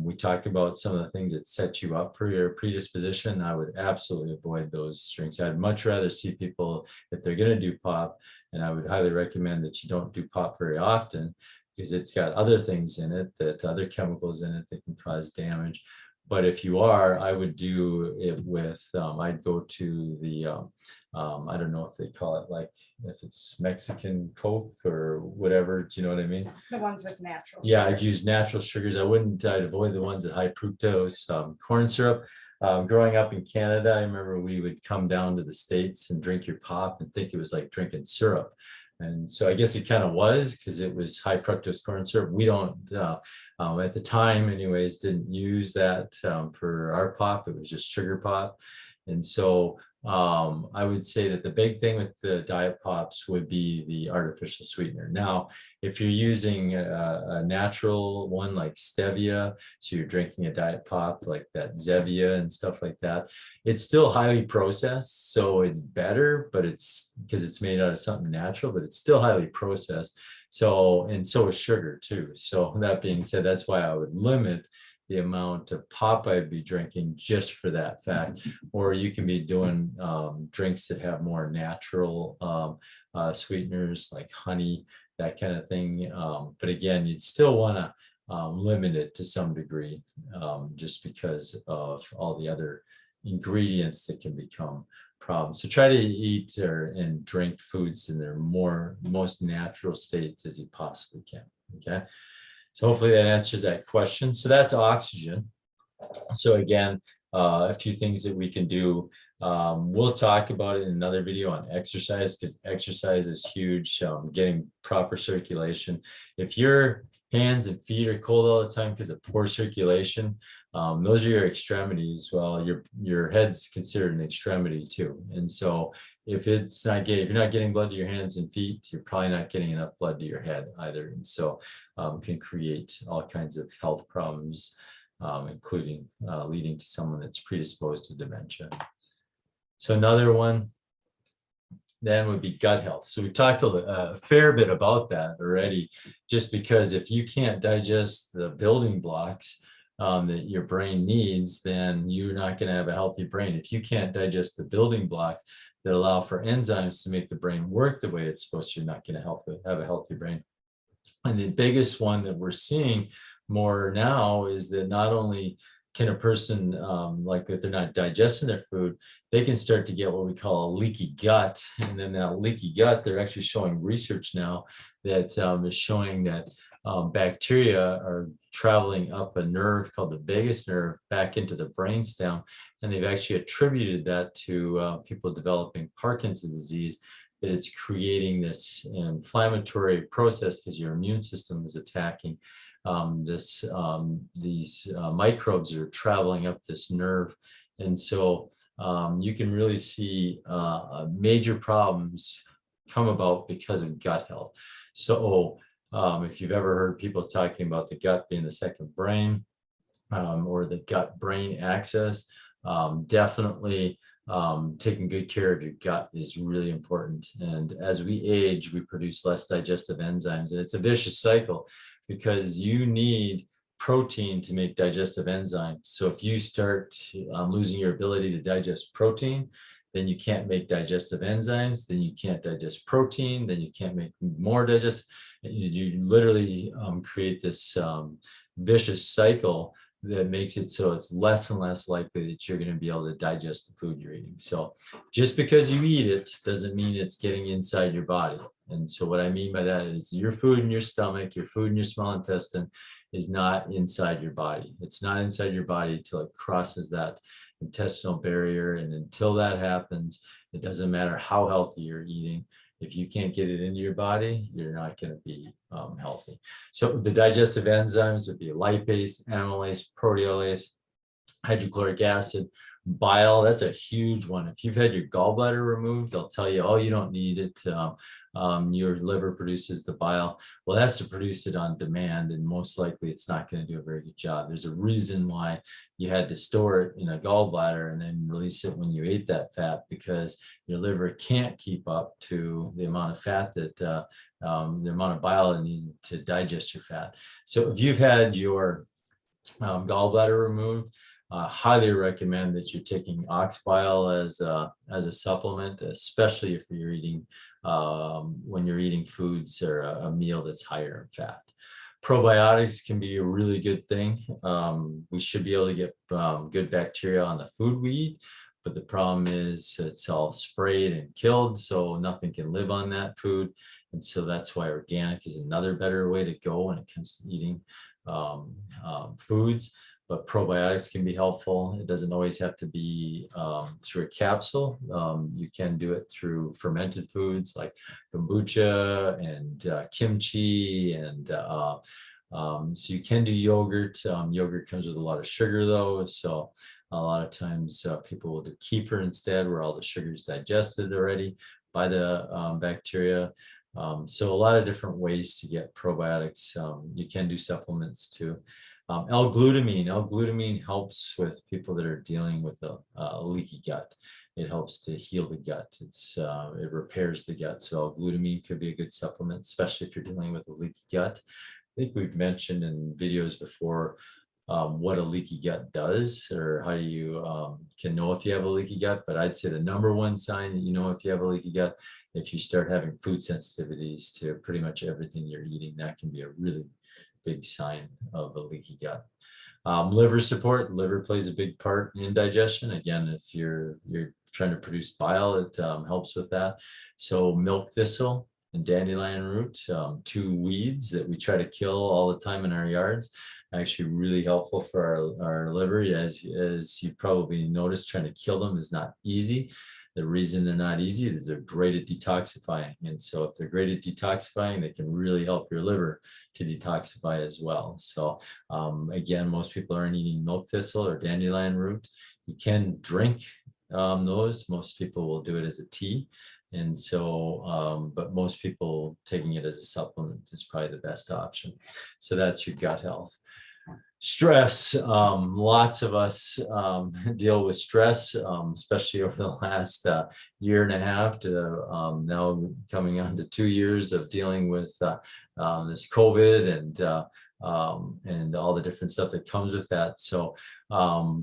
we talk about some of the things that set you up for your predisposition, I would absolutely avoid those drinks. I'd much rather see people, if they're going to do pop, and I would highly recommend that you don't do pop very often, because it's got other things in it, other chemicals in it that can cause damage. But if you are, I would do it with, I'd go to the, I don't know if they call it, like, if it's Mexican Coke or whatever, do you know what I mean? The ones with natural Yeah, sugar. I'd use natural sugars. I'd avoid the ones that high fructose corn syrup. Growing up in Canada, I remember we would come down to the States and drink your pop and think it was like drinking syrup. And so I guess it kind of was, because it was high fructose corn syrup. We don't, at the time anyways, didn't use that for our pop. It was just sugar pop. And so I would say that the big thing with the diet pops would be the artificial sweetener. Now, if you're using a natural one like stevia, so you're drinking a diet pop like that Zevia and stuff like that, it's still highly processed. So it's better, but it's because it's made out of something natural, but it's still highly processed. So, and so is sugar too. So that being said, that's why I would limit the amount of pop I'd be drinking just for that fact. Or you can be doing drinks that have more natural sweeteners like honey, that kind of thing. But again, you'd still want to limit it to some degree, just because of all the other ingredients that can become problems. So try to eat and drink foods in their most natural states as you possibly can. Okay. So hopefully that answers that question. So that's oxygen. So again, a few things that we can do. We'll talk about it in another video on exercise, because exercise is huge. Getting proper circulation. If your hands and feet are cold all the time because of poor circulation, those are your extremities. Well, your head's considered an extremity too. And so if you're not getting blood to your hands and feet, you're probably not getting enough blood to your head either. And so can create all kinds of health problems, including leading to someone that's predisposed to dementia. So another one then would be gut health. So we talked a fair bit about that already, just because if you can't digest the building blocks that your brain needs, then you're not going to have a healthy brain. If you can't digest the building blocks that allow for enzymes to make the brain work the way it's supposed to, you're not going to have a healthy brain. And the biggest one that we're seeing more now is that not only can a person, like if they're not digesting their food, they can start to get what we call a leaky gut. And then that leaky gut, they're actually showing research now that is showing that bacteria are traveling up a nerve called the vagus nerve back into the brainstem. And they've actually attributed that to people developing Parkinson's disease, that it's creating this inflammatory process because your immune system is attacking these microbes are traveling up this nerve. And so you can really see major problems come about because of gut health. So if you've ever heard people talking about the gut being the second brain, or the gut-brain axis, definitely taking good care of your gut is really important. And as we age, we produce less digestive enzymes, and it's a vicious cycle because you need protein to make digestive enzymes. So if you start losing your ability to digest protein, then you can't make digestive enzymes, then you can't digest protein, then you can't make more digest. You literally create this vicious cycle that makes it so it's less and less likely that you're going to be able to digest the food you're eating. So just because you eat it doesn't mean it's getting inside your body. And so what I mean by that is your food in your stomach, your food in your small intestine is not inside your body. It's not inside your body until it crosses that intestinal barrier. And until that happens, it doesn't matter how healthy you're eating. If you can't get it into your body, you're not going to be healthy. So the digestive enzymes would be lipase, amylase, proteolase, hydrochloric acid, bile. That's a huge one. If you've had your gallbladder removed, they'll tell you, oh, you don't need it. Your liver produces the bile. Well, it has to produce it on demand, and most likely it's not going to do a very good job. There's a reason why you had to store it in a gallbladder and then release it when you ate that fat, because your liver can't keep up to the amount of fat that the amount of bile it needs to digest your fat. So if you've had your gallbladder removed, highly recommend that you're taking ox bile as a supplement, especially if you're eating when you're eating foods or a meal that's higher in fat. Probiotics can be a really good thing. We should be able to get good bacteria on the food we eat, but the problem is it's all sprayed and killed, so nothing can live on that food. And so that's why organic is another better way to go when it comes to eating foods. But probiotics can be helpful. It doesn't always have to be through a capsule. You can do it through fermented foods like kombucha and kimchi, and so you can do yogurt. Yogurt comes with a lot of sugar though, so A lot of times people will do kefir instead, where all the sugar is digested already by the bacteria. So a lot of different ways to get probiotics. You can do supplements too. L-glutamine helps with people that are dealing with a leaky gut. It helps to heal the gut. It repairs the gut. So L-glutamine could be a good supplement, especially if you're dealing with a leaky gut. I think we've mentioned in videos before what a leaky gut does, or how you can know if you have a leaky gut. But I'd say the number one sign that you know if you have a leaky gut, if you start having food sensitivities to pretty much everything you're eating, that can be a really big sign of a leaky gut. Liver support. Liver plays a big part in digestion. Again, if you're trying to produce bile, it helps with that. So milk thistle and dandelion root, two weeds that we try to kill all the time in our yards, actually really helpful for our liver. As you probably noticed, trying to kill them is not easy. The reason they're not easy is they're great at detoxifying. And so if they're great at detoxifying, they can really help your liver to detoxify as well. So again, most people aren't eating milk thistle or dandelion root. You can drink those. Most people will do it as a tea. And so, but most people taking it as a supplement is probably the best option. So that's your gut health. Stress. Lots of us deal with stress, especially over the last year and a half to now coming on to 2 years of dealing with this COVID and all the different stuff that comes with that. So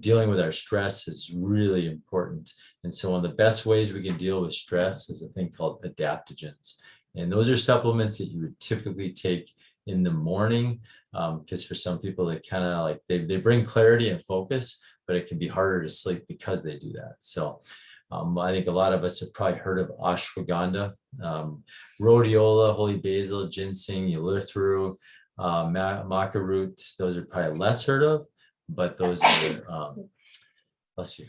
dealing with our stress is really important. And so one of the best ways we can deal with stress is a thing called adaptogens. And those are supplements that you would typically take in the morning, because for some people they kind of like they bring clarity and focus, but it can be harder to sleep because they do that. So I think a lot of us have probably heard of ashwagandha, rhodiola, holy basil, ginseng, eleuthero, maca root. Those are probably less heard of, but those are bless you.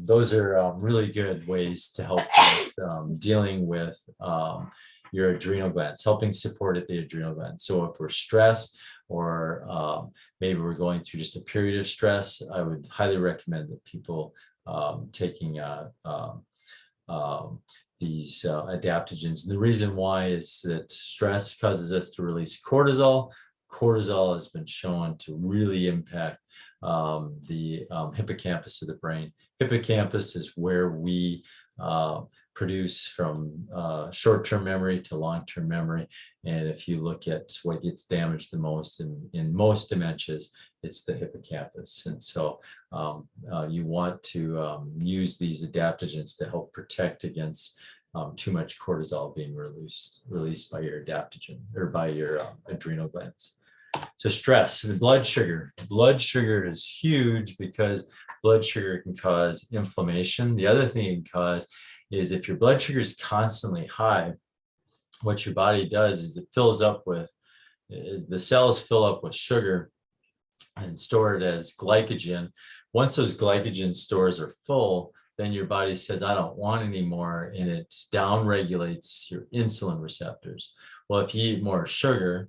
Those are really good ways to help with dealing with your adrenal glands, helping support the adrenal glands. So if we're stressed, or maybe we're going through just a period of stress, I would highly recommend that people taking these adaptogens. And the reason why is that stress causes us to release cortisol. Cortisol has been shown to really impact the hippocampus of the brain. Hippocampus is where we produce from short-term memory to long-term memory. And if you look at what gets damaged the most in most dementias, it's the hippocampus. And so you want to use these adaptogens to help protect against too much cortisol being released by your adaptogen or by your adrenal glands. So stress, the blood sugar. Blood sugar is huge because blood sugar can cause inflammation. The other thing it can cause is if your blood sugar is constantly high, what your body does is it fills up with, the cells fill up with sugar and store it as glycogen. Once those glycogen stores are full, then your body says, I don't want any more, and it downregulates your insulin receptors. Well, if you eat more sugar,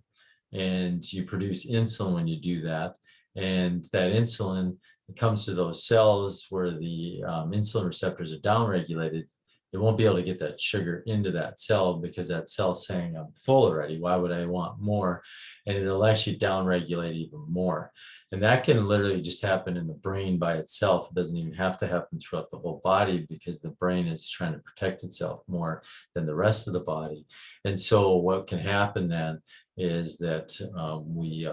and you produce insulin when you do that, and that insulin comes to those cells where the insulin receptors are downregulated, it won't be able to get that sugar into that cell because that cell's saying, I'm full already, why would I want more? And it'll actually downregulate even more. And that can literally just happen in the brain by itself. It doesn't even have to happen throughout the whole body because the brain is trying to protect itself more than the rest of the body. And so what can happen then is that we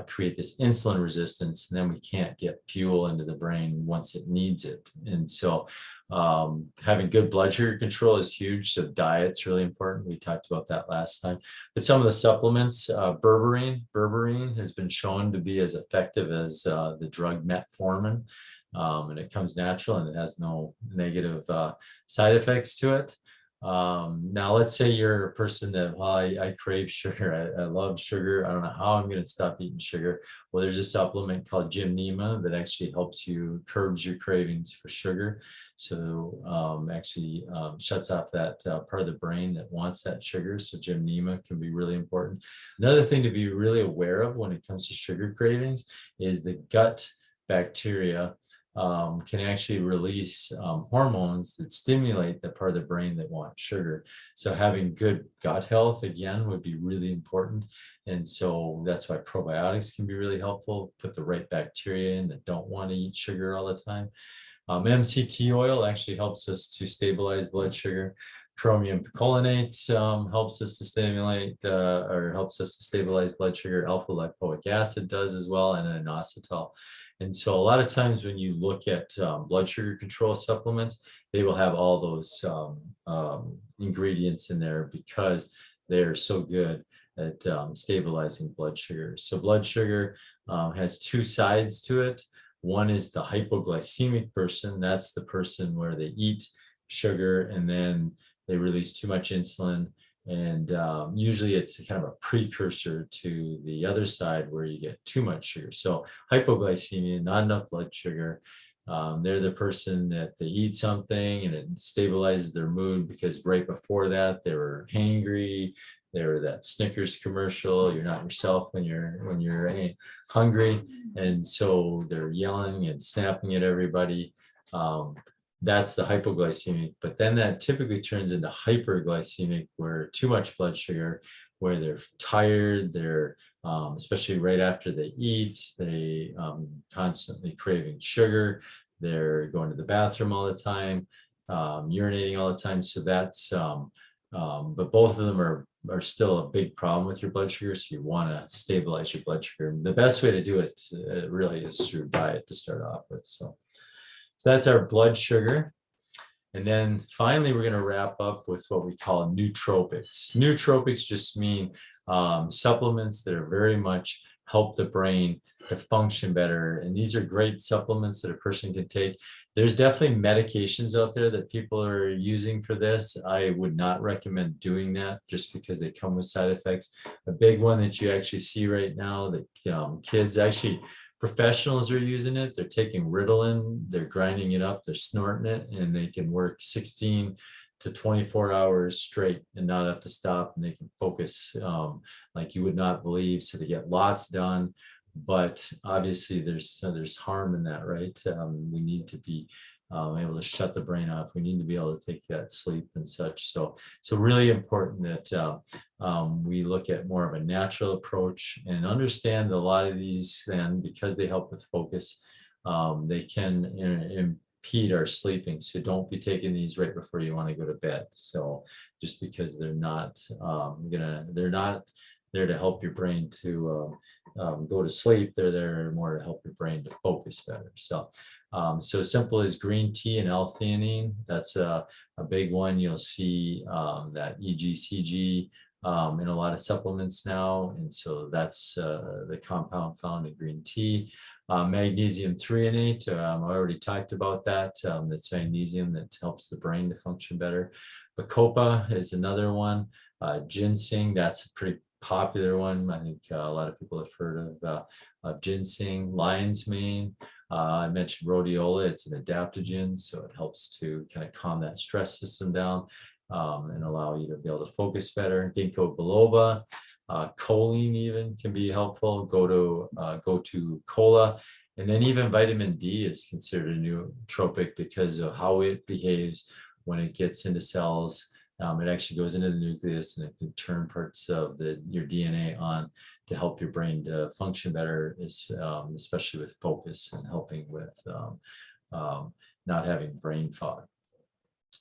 create this insulin resistance, and then we can't get fuel into the brain once it needs it. And so having good blood sugar control is huge. So diet's really important. We talked about that last time. But some of the supplements, berberine has been shown to be as effective as the drug metformin. And it comes natural and it has no negative side effects to it. Now let's say you're a person that, well, I crave sugar. I love sugar. I don't know how I'm going to stop eating sugar. Well, there's a supplement called Gymnema that actually helps you curbs your cravings for sugar. So actually shuts off that part of the brain that wants that sugar. So Gymnema can be really important. Another thing to be really aware of when it comes to sugar cravings is the gut bacteria can actually release hormones that stimulate the part of the brain that wants sugar. So having good gut health, again, would be really important. And so that's why probiotics can be really helpful, put the right bacteria in that don't want to eat sugar all the time. MCT oil actually helps us to stabilize blood sugar. Chromium picolinate helps us to stimulate or helps us to stabilize blood sugar. Alpha lipoic acid does as well, and inositol. And so a lot of times when you look at blood sugar control supplements, they will have all those ingredients in there because they're so good at stabilizing blood sugar. So blood sugar has two sides to it. One is the hypoglycemic person. That's the person where they eat sugar and then they release too much insulin. And usually it's kind of a precursor to the other side where you get too much sugar. So hypoglycemia, not enough blood sugar. They're the person that they eat something and it stabilizes their mood because right before that they were hangry. They were that Snickers commercial. You're not yourself when you're hungry, and so they're yelling and snapping at everybody. That's the hypoglycemic, but then that typically turns into hyperglycemic, where too much blood sugar, where they're tired, they're especially right after they eat, they constantly craving sugar, they're going to the bathroom all the time, urinating all the time. So that's, but both of them are still a big problem with your blood sugar. So you want to stabilize your blood sugar. The best way to do it really is through diet to start off with. So that's our blood sugar. And then finally, we're going to wrap up with what we call nootropics. Nootropics just mean supplements that are very much help the brain to function better. And these are great supplements that a person can take. There's definitely medications out there that people are using for this. I would not recommend doing that just because they come with side effects. A big one that you actually see right now that kids actually, professionals are using it. They're taking Ritalin, they're grinding it up, they're snorting it, and they can work 16 to 24 hours straight and not have to stop, and they can focus like you would not believe. So they get lots done, but obviously there's harm in that, right? We need to be able to shut the brain off. We need to be able to take that sleep and such. So really important that we look at more of a natural approach and understand a lot of these, and because they help with focus, they can impede our sleeping. So don't be taking these right before you want to go to bed. So just because they're not there to help your brain to go to sleep, they're there more to help your brain to focus better. So simple as green tea and L-theanine, that's a big one. You'll see that EGCG in a lot of supplements now. And so that's the compound found in green tea. Magnesium threonate, I already talked about that. That's magnesium that helps the brain to function better. Bacopa is another one. Ginseng, that's a pretty popular one. I think a lot of people have heard of ginseng. Lion's mane. I mentioned rhodiola, it's an adaptogen, so it helps to kind of calm that stress system down and allow you to be able to focus better. Ginkgo biloba, choline even can be helpful. Go to cola, and then even vitamin D is considered a nootropic because of how it behaves when it gets into cells. It actually goes into the nucleus and it can turn parts of your DNA on to help your brain to function better, especially with focus and helping with not having brain fog.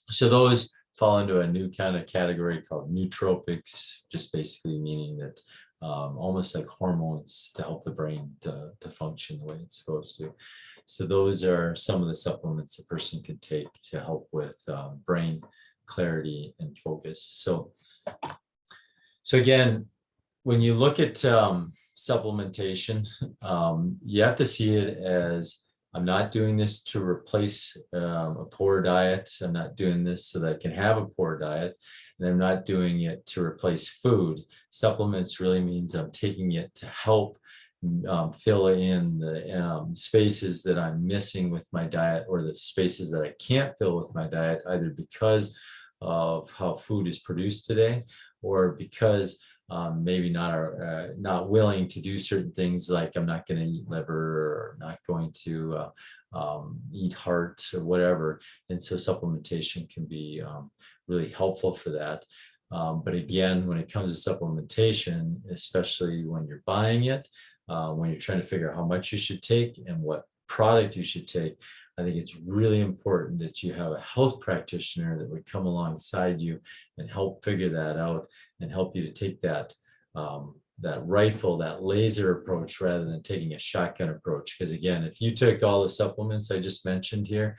So those fall into a new kind of category called nootropics, just basically meaning that almost like hormones to help the brain to function the way it's supposed to. So those are some of the supplements a person can take to help with brain clarity and focus. So again, when you look at supplementation, you have to see it as, I'm not doing this to replace a poor diet. I'm not doing this so that I can have a poor diet. And I'm not doing it to replace food. Supplements really means I'm taking it to help fill in the spaces that I'm missing with my diet, or the spaces that I can't fill with my diet, either because of how food is produced today, or because maybe not willing to do certain things, like I'm not going to eat liver, or not going to eat heart or whatever. And so supplementation can be really helpful for that. But again, when it comes to supplementation, especially when you're buying it, when you're trying to figure out how much you should take and what product you should take, I think it's really important that you have a health practitioner that would come alongside you and help figure that out and help you to take that that rifle, that laser approach rather than taking a shotgun approach. Because again, if you took all the supplements I just mentioned here,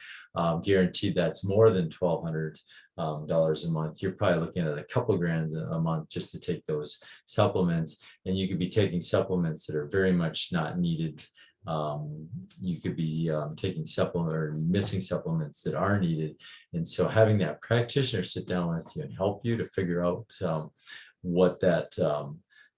guaranteed that's more than $1,200 a month. You're probably looking at a couple grand a month just to take those supplements, and you could be taking supplements that are very much not needed. You could be taking supplement or missing supplements that are needed. And so having that practitioner sit down with you and help you to figure out what that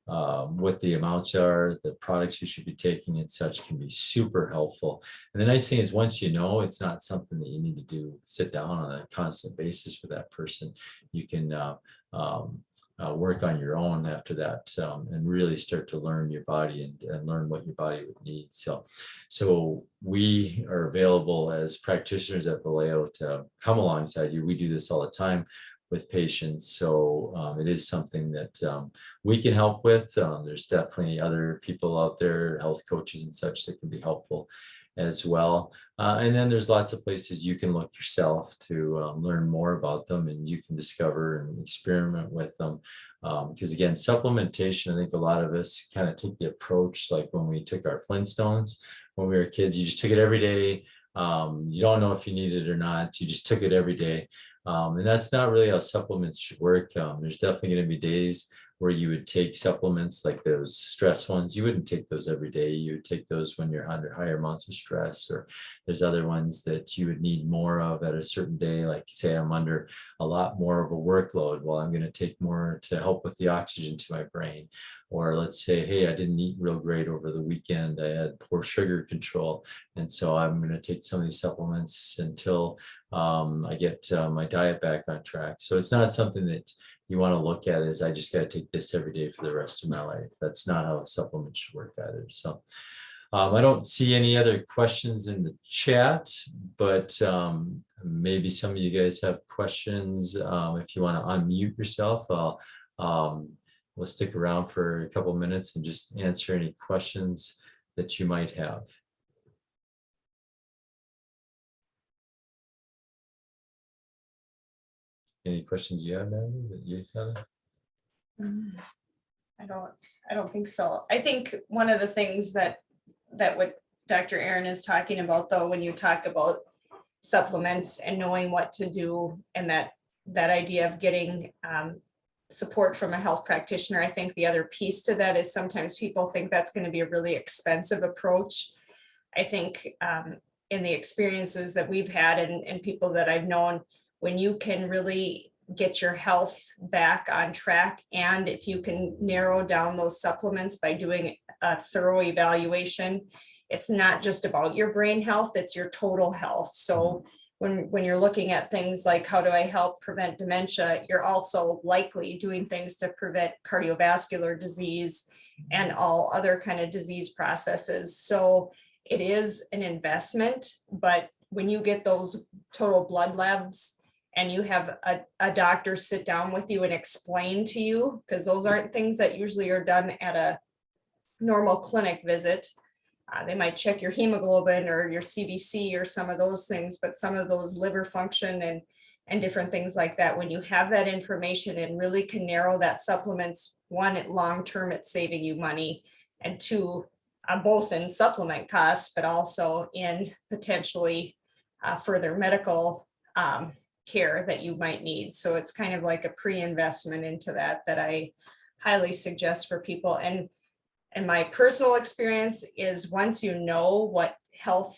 what the amounts are, the products you should be taking and such can be super helpful. And the nice thing is once you know, it's not something that you need to do, sit down on a constant basis with that person. You can work on your own after that and really start to learn your body and learn what your body would need. So we are available as practitioners at Vallejo to come alongside you. We do this all the time with patients. So it is something that we can help with. There's definitely other people out there, health coaches and such, that can be helpful as well. And then there's lots of places you can look yourself to learn more about them, and you can discover and experiment with them. Because again, supplementation, I think a lot of us kind of took the approach like when we took our Flintstones when we were kids. You just took it every day. You don't know if you need it or not. You just took it every day. And that's not really how supplements should work. There's definitely going to be days where you would take supplements like those stress ones. You wouldn't take those every day. You would take those when you're under higher amounts of stress, or there's other ones that you would need more of at a certain day. Like say I'm under a lot more of a workload. Well, I'm going to take more to help with the oxygen to my brain. Or let's say, hey, I didn't eat real great over the weekend. I had poor sugar control. And so I'm going to take some of these supplements until I get my diet back on track. So it's not something that you want to look at as I just got to take this every day for the rest of my life. That's not how supplements should work either. So I don't see any other questions in the chat, but maybe some of you guys have questions. If you want to unmute yourself, we'll stick around for a couple of minutes and just answer any questions that you might have. Any questions you have, Natalie, that you have? I don't think so. I think one of the things that what Dr. Aaron is talking about, though, when you talk about supplements and knowing what to do, and that idea of getting support from a health practitioner, I think the other piece to that is sometimes people think that's going to be a really expensive approach. I think in the experiences that we've had and people that I've known, when you can really get your health back on track, and if you can narrow down those supplements by doing a thorough evaluation, it's not just about your brain health, it's your total health. So when you're looking at things like how do I help prevent dementia, you're also likely doing things to prevent cardiovascular disease and all other kind of disease processes. So it is an investment, but when you get those total blood labs and you have a doctor sit down with you and explain to you, because those aren't things that usually are done at a normal clinic visit. They might check your hemoglobin or your CBC or some of those things, but some of those liver function and different things like that, when you have that information and really can narrow that supplements, one, at long term, it's saving you money, and two, both in supplement costs, but also in potentially further medical care that you might need. So it's kind of like a pre-investment into that I highly suggest for people. And my personal experience is once you know what health,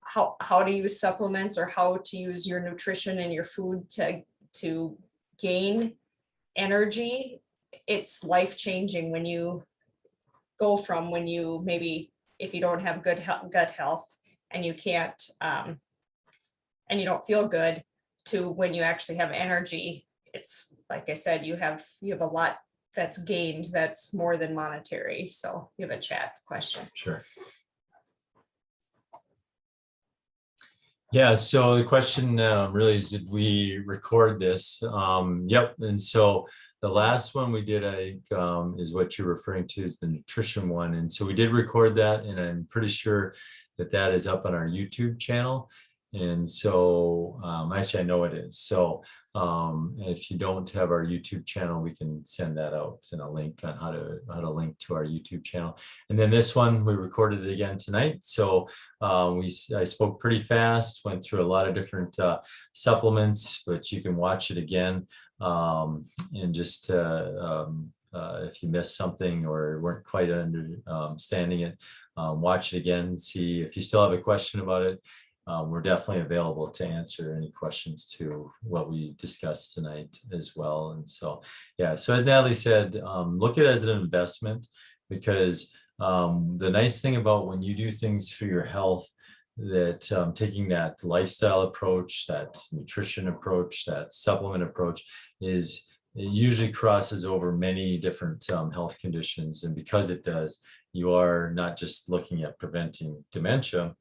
how to use supplements or how to use your nutrition and your food to gain energy, it's life-changing when you go from when you maybe, if you don't have good gut health and you can't and you don't feel good, to when you actually have energy. It's like I said, you have a lot that's gained that's more than monetary. So you have a chat question. Sure. Yeah, so the question really is, did we record this? Yep, and so the last one we did, I think, is what you're referring to is the nutrition one. And so we did record that, and I'm pretty sure that that is up on our YouTube channel. And so actually, I know it is. So if you don't have our YouTube channel, we can send that out in a link on how to link to our YouTube channel. And then this one, we recorded it again tonight. So I spoke pretty fast, went through a lot of different supplements, but you can watch it again. And just if you missed something or weren't quite understanding it, watch it again, see if you still have a question about it. We're definitely available to answer any questions to what we discussed tonight as well. And so, yeah, so as Natalie said, look at it as an investment, because the nice thing about when you do things for your health, that taking that lifestyle approach, that nutrition approach, that supplement approach, is it usually crosses over many different health conditions. And because it does, you are not just looking at preventing dementia,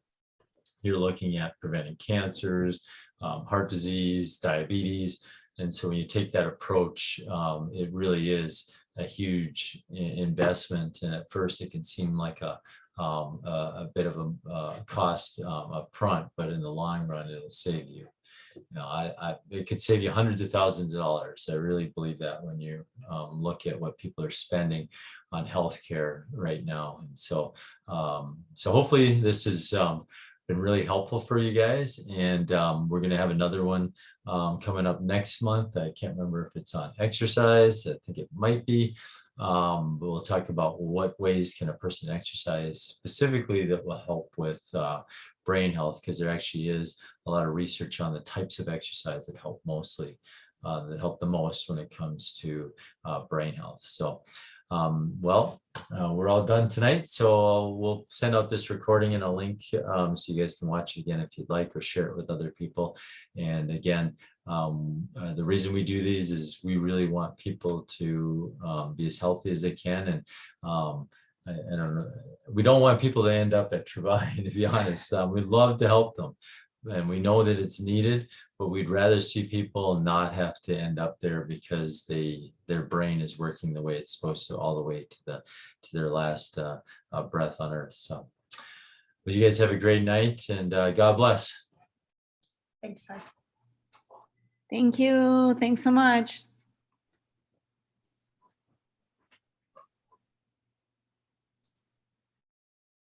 you're looking at preventing cancers, heart disease, diabetes. And so when you take that approach, it really is a huge investment. And at first it can seem like a bit of a cost up front, but in the long run, it'll save you. It could save you hundreds of thousands of dollars. I really believe that when you look at what people are spending on healthcare right now. And so, so hopefully this has been really helpful for you guys. And we're going to have another one coming up next month. I can't remember if it's on exercise. I think it might be. But we'll talk about what ways can a person exercise specifically that will help with brain health, because there actually is a lot of research on the types of exercise that help that help the most when it comes to brain health. So, we're all done tonight. So we'll send out this recording in a link so you guys can watch it again if you'd like, or share it with other people. And again, the reason we do these is we really want people to be as healthy as they can. And I don't know, we don't want people to end up at Trevine, to be honest. We'd love to help them, and we know that it's needed, but we'd rather see people not have to end up there because their brain is working the way it's supposed to all the way to their last breath on earth. So, well, you guys have a great night, and God bless. Thanks, sir. Thank you. Thanks so much.